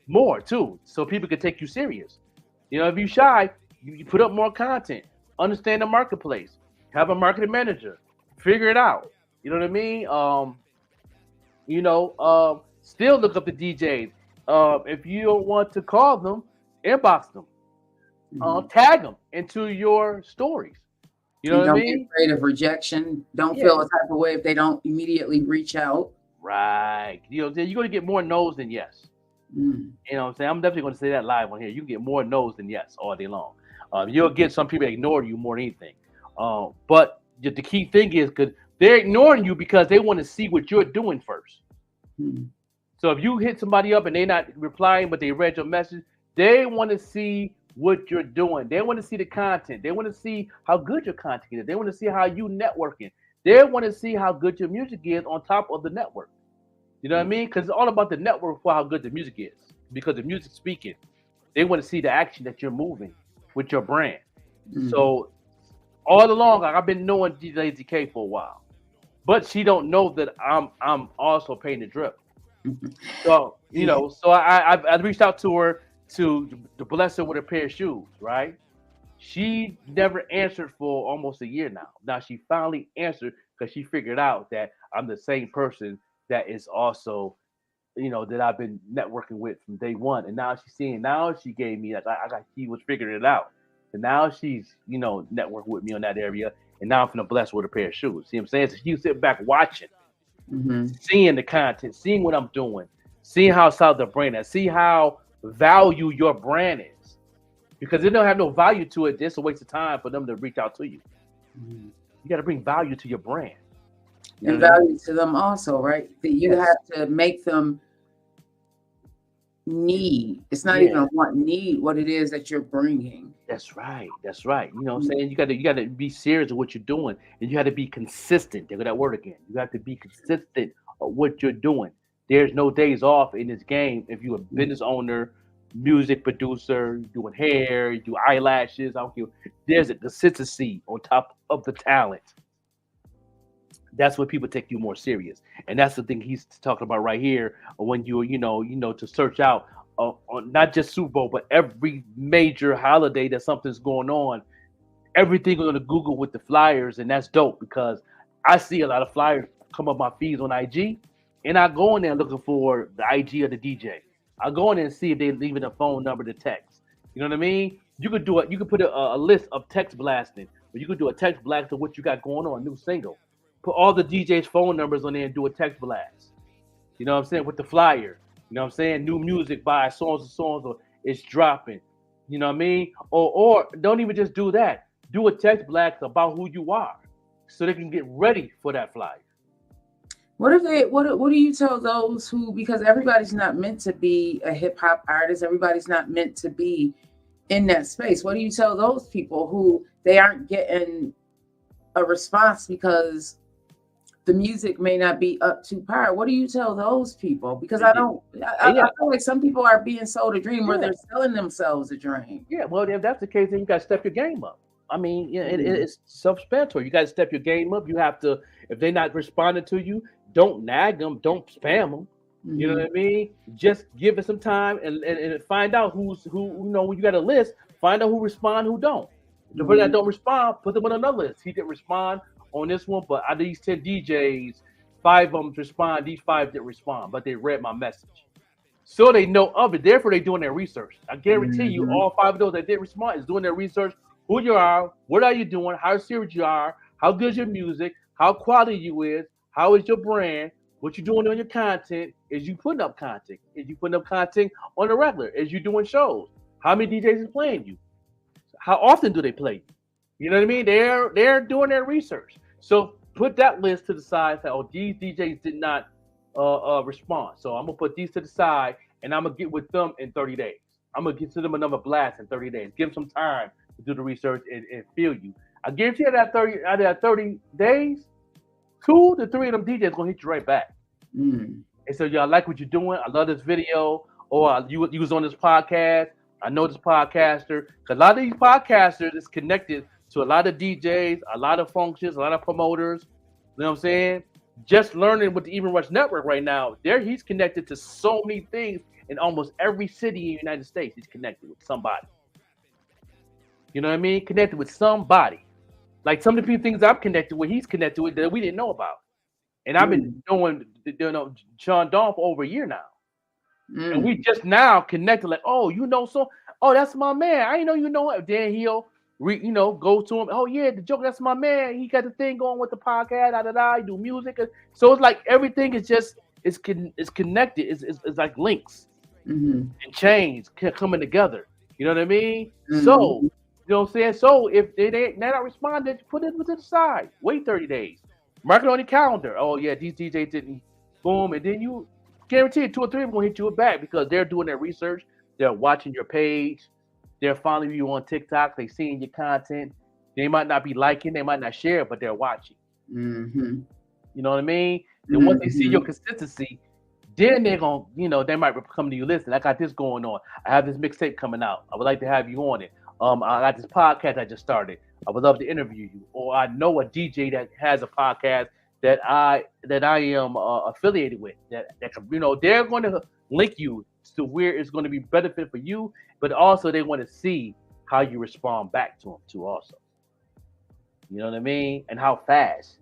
more too, so people can take you serious. You know, if you shy, you put up more content, understand the marketplace, have a marketing manager, figure it out. You know what I mean? Still look up the DJs. If you don't want to call them, inbox them, tag them into your stories. You know what I mean?
Don't be afraid of rejection. Don't feel a type of way if they don't immediately reach out.
Right. You know, you're going to get more no's than yes. You know what I'm saying? I'm definitely going to say that live on here. You can get more no's than yes all day long. You'll get some people ignore you more than anything. But the key thing is, because they're ignoring you because they want to see what you're doing first. So if you hit somebody up and they're not replying, but they read your message, they want to see what you're doing. They want to see the content. They want to see how good your content is. They want to see how you networking. They want to see how good your music is on top of the network. You know what I mean? Because it's all about the network for how good the music is. Because the music's speaking. They want to see the action that you're moving with your brand. So all along, I've been knowing DJ DK for a while, but she don't know that I'm also paying the drip. So so I reached out to her to bless her with a pair of shoes. Right? She never answered for almost a year now. Now she finally answered because she figured out that I'm the same person that is also that I've been networking with from day one. And now she gave me, she was figuring it out. And now she's, networking with me on that area. And now I'm going to bless her with a pair of shoes. See what I'm saying? So you sit back watching, seeing the content, seeing what I'm doing, seeing how solid the brand is, see how value your brand is. Because they don't have no value to it, it's a waste of time for them to reach out to you. You got to bring value to your brand.
And value to them also, right? That you have to make them need. It's not even what it is that you're bringing.
That's right. That's right. You know what I'm saying? You got to be serious of what you're doing, and you have to be consistent. There go that word again. You have to be consistent of what you're doing. There's no days off in this game if you're a business owner, music producer, doing hair, you do eyelashes. I don't care. There's a consistency on top of the talent. That's when people take you more serious, and that's the thing he's talking about right here. When you to search out on not just Super Bowl, but every major holiday that something's going on, everything on the Google with the flyers, and that's dope because I see a lot of flyers come up my feeds on IG, and I go in there looking for the IG of the DJ. I go in there and see if they're leaving a phone number to text. You know what I mean? You could do it. You could put a list of text blasting, or you could do a text blast of what you got going on, a new single. Put all the DJ's phone numbers on there and do a text blast. You know what I'm saying? With the flyer. You know what I'm saying? New music by songs and songs, or it's dropping. You know what I mean? Or don't even just do that. Do a text blast about who you are, so they can get ready for that flyer.
What do you tell those who, because everybody's not meant to be a hip hop artist, everybody's not meant to be in that space. What do you tell those people who they aren't getting a response because the music may not be up to par? What do you tell those people? Because I feel like some people are being sold a dream where they're selling themselves a dream.
Yeah, well, if that's the case, then you got to step your game up. I mean, it's self-explanatory. You got to step your game up. You have to, if they're not responding to you, don't nag them, don't spam them. You know what I mean? Just give it some time and find out who, when you got a list, find out who respond, who don't. The person that don't respond, put them on another list. He didn't respond on this one, but out of these 10 DJs, 5 of them respond. These 5 didn't respond, but they read my message. So they know of it. Therefore, they're doing their research. I guarantee you, all 5 of those that didn't respond is doing their research. Who you are, what are you doing, how serious you are, how good is your music, how quality you is, how is your brand, what you doing on your content, is you putting up content, is you putting up content on the regular, is you doing shows, how many DJs is playing you, how often do they play you? You know what I mean? They're doing their research. So put that list to the side. Say, oh, these DJs did not respond. So I'm gonna put these to the side, and I'm gonna get with them in 30 days. I'm gonna get to them another blast in 30 days. Give them some time to do the research and feel you. I guarantee you that out of that 30 days, 2 to 3 of them DJs gonna hit you right back. And so, y'all, I like what you're doing. I love this video. Or you was on this podcast. I know this podcaster. Because a lot of these podcasters is connected to a lot of DJs, a lot of functions, a lot of promoters. You know what I'm saying? Just learning with the Even Rush Network right now, he's connected to so many things in almost every city in the United States. He's connected with somebody. You know what I mean? Connected with somebody. Like some of the things I'm connected with, he's connected with that we didn't know about. And I've been knowing Sean Dawn for over a year now. And we just now connected, like, oh, that's my man. I didn't know you know him. Then he'll go to him. Oh yeah, the joke, that's my man. He got the thing going with the podcast, he do music. So it's like everything is just it's connected. It's like links and chains coming together. You know what I mean? So you know what I'm saying? So if they're not responding, put it to the side. Wait 30 days. Mark it on your calendar. Oh yeah, these DJs didn't boom, and then you guarantee 2 or 3 of them gonna hit you back because they're doing their research. They're watching your page. They're following you on TikTok. They're seeing your content. They might not be liking, they might not share, but they're watching. You know what I mean? And once they see your consistency, then they're gonna, they might come to you. Listen, I got this going on. I have this mixtape coming out. I would like to have you on it. I got this podcast I just started. I would love to interview you. Or I know a DJ that has a podcast that I am affiliated with. That they're going to link you to where it's going to be benefit for you, but also they want to see how you respond back to them too. Also, you know what I mean, and how fast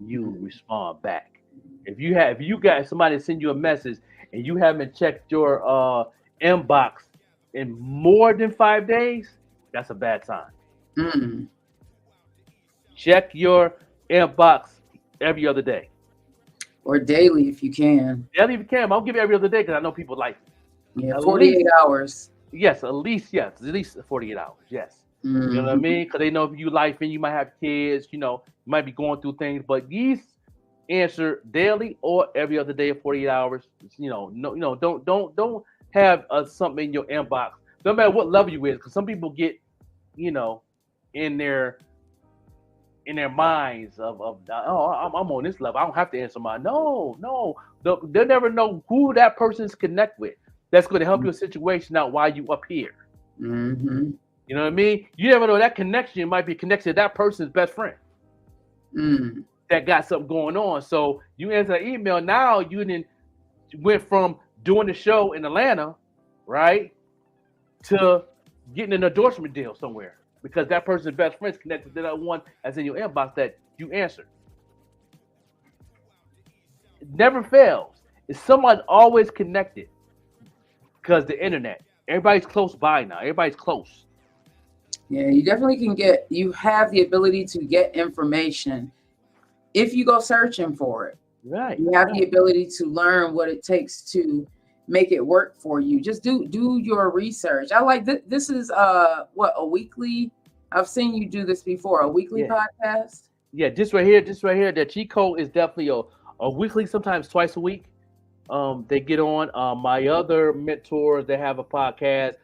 you respond back. If you got somebody send you a message and you haven't checked your inbox in more than 5 days, that's a bad sign.
Mm.
Check your inbox every other day.
Or daily if you can.
Daily if you can. I'll give it every other day because I know people like it.
Yeah,
At
48
least,
hours.
Yes, at least 48 hours. Yes. You know what I mean? Because they know if you life and you might have kids, you might be going through things, but these answer daily or every other day of 48 hours. Don't have something in your inbox, no matter what level you is, because some people get, in their minds of I'm on this level. I don't have to answer mine. No. They'll never know who that person's connect with. That's going to help your situation out while you up here.
Mm-hmm.
You know what I mean? You never know, that connection might be connected to that person's best friend that got something going on. So you answer an email. Now you then went from doing the show in Atlanta, right, to getting an endorsement deal somewhere because that person's best friend is connected to that one that's in your inbox that you answered. It never fails. It's someone always connected because the internet. Everybody's close by now. Everybody's close.
Yeah, you definitely can you have the ability to get information if you go searching for it.
Right.
You have the ability to learn what it takes to make it work for you. Just do your research. I like this is a weekly. I've seen you do this before, a weekly podcast.
Yeah, this right here, the cheat code is definitely a weekly, sometimes twice a week. They get on. My other mentors, they have a podcast.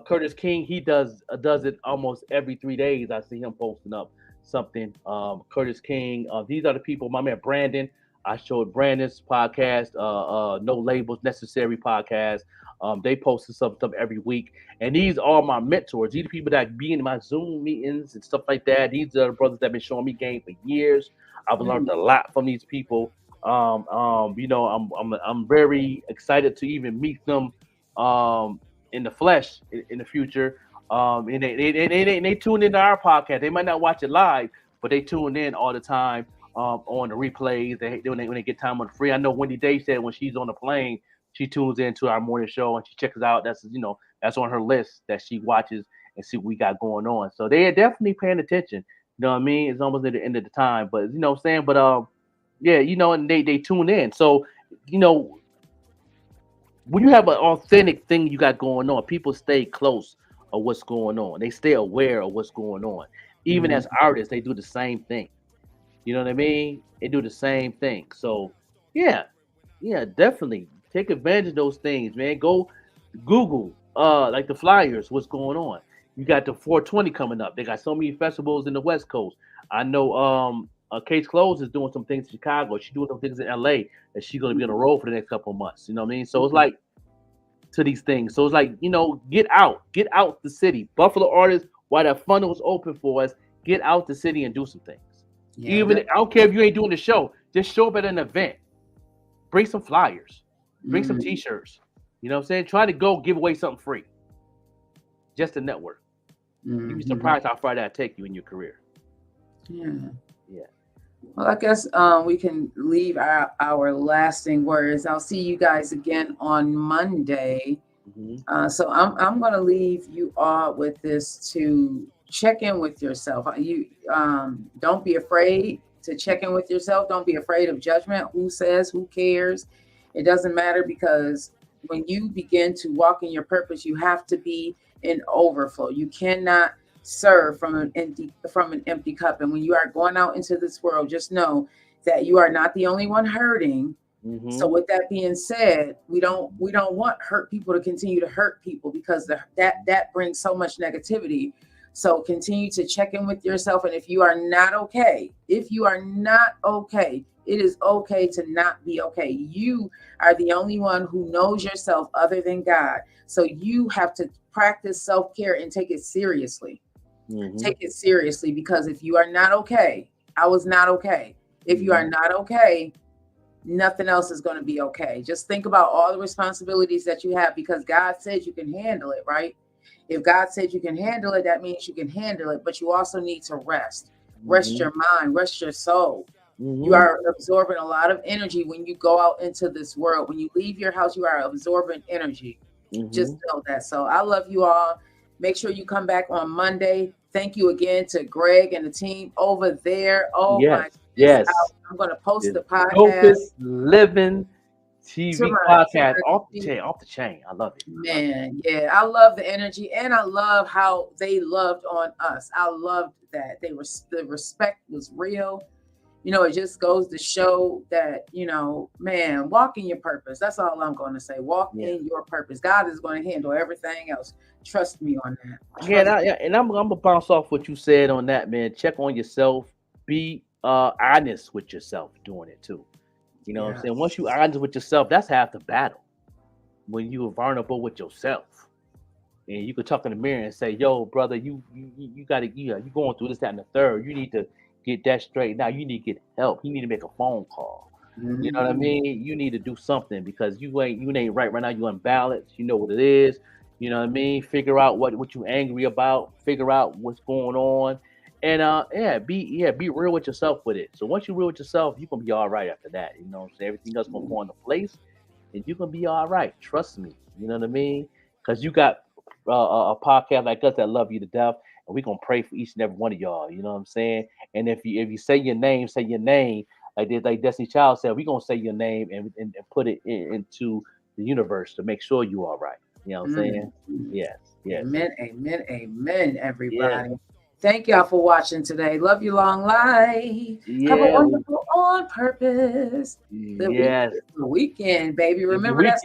Curtis King, he does it almost every 3 days. I see him posting up something. Curtis King, these are the people. My man Brandon, I showed Brandon's podcast, No Labels Necessary podcast. They posted something every week, and these are my mentors. These are people that be in my Zoom meetings and stuff like that. These are the brothers that have been showing me game for years. I've learned a lot from these people. I'm very excited to even meet them in the flesh in the future. And they tune into our podcast. They might not watch it live, but they tune in all the time on the replays. When they get time on the free. I know Wendy Day said when she's on the plane, she tunes into our morning show and she checks it out. That's on her list that she watches and see what we got going on. So they are definitely paying attention. You know what I mean? It's almost at the end of the time, but you know what I'm saying? But and they tune in. So, when you have an authentic thing you got going on, people stay close of what's going on. They stay aware of what's going on. Even as artists, they do the same thing. You know what I mean? They do the same thing. So, yeah, definitely take advantage of those things, man. Go Google, like the flyers, what's going on. You got the 420 coming up. They got so many festivals in the West Coast. I know Case Close is doing some things in Chicago. She's doing some things in LA that she's going to be on the road for the next couple of months. You know what I mean? So it's like to these things. So it's like, get out the city. Buffalo artists, while that funnel was open for us, get out the city and do some things. I don't care if you ain't doing the show, just show up at an event. Bring some flyers, bring some t-shirts. You know what I'm saying? Try to go give away something free. Just to network. You'd be surprised how far that'll take you in your career.
Yeah. Well, I guess we can leave our lasting words. I'll see you guys again on Monday. So I'm going to leave you all with this to check in with yourself. You don't be afraid to check in with yourself. Don't be afraid of judgment. Who says? Who cares? It doesn't matter, because when you begin to walk in your purpose, you have to be in overflow. You cannot serve from an empty cup. And when you are going out into this world, just know that you are not the only one hurting. So with that being said, we don't want hurt people to continue to hurt people, because that brings so much negativity. So continue to check in with yourself. And if you are not okay, it is okay to not be okay. You are the only one who knows yourself other than God. So you have to practice self-care and take it seriously. Take it seriously, because if you are not okay, I was not okay. If you are not okay, nothing else is going to be okay. Just think about all the responsibilities that you have, because God says you can handle it, right? If God said you can handle it, that means you can handle it, but you also need to rest. Rest your mind, rest your soul. You are absorbing a lot of energy when you go out into this world. When you leave your house, you are absorbing energy. Just know that. So I love you all. Make sure you come back on Monday. Thank you again to Greg and the team over there. Oh my goodness. I'm going to post the podcast.
Living TV podcast off the chain. I love it.
Man, yeah, I love the energy, and I love how they loved on us. I loved that the respect was real. You know, it just goes to show that, you know, man, walk in your purpose. That's all I'm going to say. Walk in your purpose. God is going to handle everything else. Trust me on that.
And I'm gonna bounce off what you said on that, man. Check on yourself. Be honest with yourself doing it too. You know what I'm saying? Once you honest with yourself, that's half the battle. When you are vulnerable with yourself, and you could talk in the mirror and say, "Yo, brother, you got to, you going through this, that, and the third. You need to get that straight. Now you need to get help. You need to make a phone call. You know what I mean? You need to do something because you ain't right now. You're unbalanced. You know what it is. You know what I mean? Figure out what you angry about. Figure out what's going on, and be real with yourself with it. So once you're real with yourself, you're gonna be all right after that. You know what I'm saying? Everything else gonna fall into place, and you're gonna be all right. Trust me. You know what I mean? Because you got a podcast like us that love you to death, and we're gonna pray for each and every one of y'all. You know what I'm saying? And if you say your name, like Destiny Child said, we're gonna say your name and put it into the universe to make sure you are right. You know what I'm saying? Yes.
Amen, everybody. Yes. Thank y'all for watching today. Love you long life. Have a wonderful on purpose. The weekend, baby. Remember that?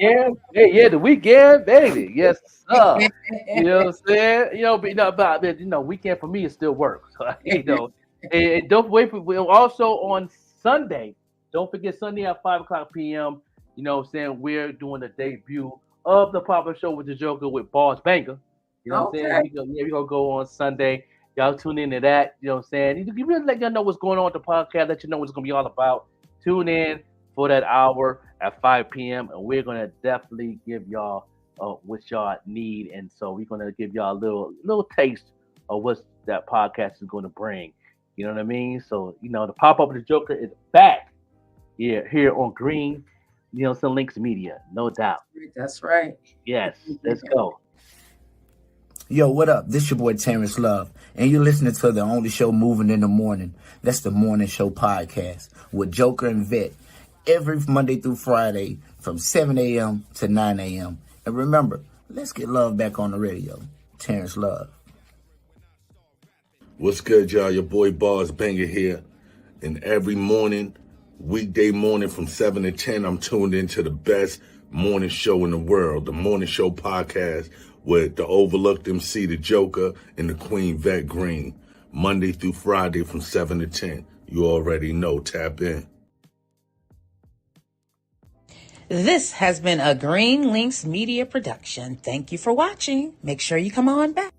The weekend, baby. Yes, sir. You know what I'm saying? You know, weekend for me is still work. So, you know, and don't wait for. Also on Sunday, don't forget Sunday at 5:00 p.m. You know what I'm saying? We're doing the debut of the pop-up show with the Joker with Boss Banger. You know what I'm saying? We're gonna go on Sunday. Y'all tune into that. You know what I'm saying? You really let y'all know what's going on with the podcast, let you know what it's gonna be all about. Tune in for that hour at 5 p.m. and we're gonna definitely give y'all what y'all need. And so we're gonna give y'all a little taste of what that podcast is gonna bring. You know what I mean? So, you know, the pop-up of the Joker is back here on Green. You know, some Links Media, no doubt.
That's right.
Yes, let's go.
Yo, what up? This your boy Terrence Love, and you're listening to the only show moving in the morning. That's the Morning Show Podcast with Joker and Vet every Monday through Friday from 7 a.m. to 9 a.m. And remember, let's get love back on the radio. Terrence Love.
What's good, y'all? Your boy Boss Banger here, and every morning, weekday morning from 7 to 10, I'm tuned into the best morning show in the world, the Morning Show Podcast with the overlooked MC, the Joker, and the Queen Vet Green, Monday through Friday from 7 to 10. You already know. Tap in.
This has been a Green Links Media production. Thank you for watching. Make sure you come on back.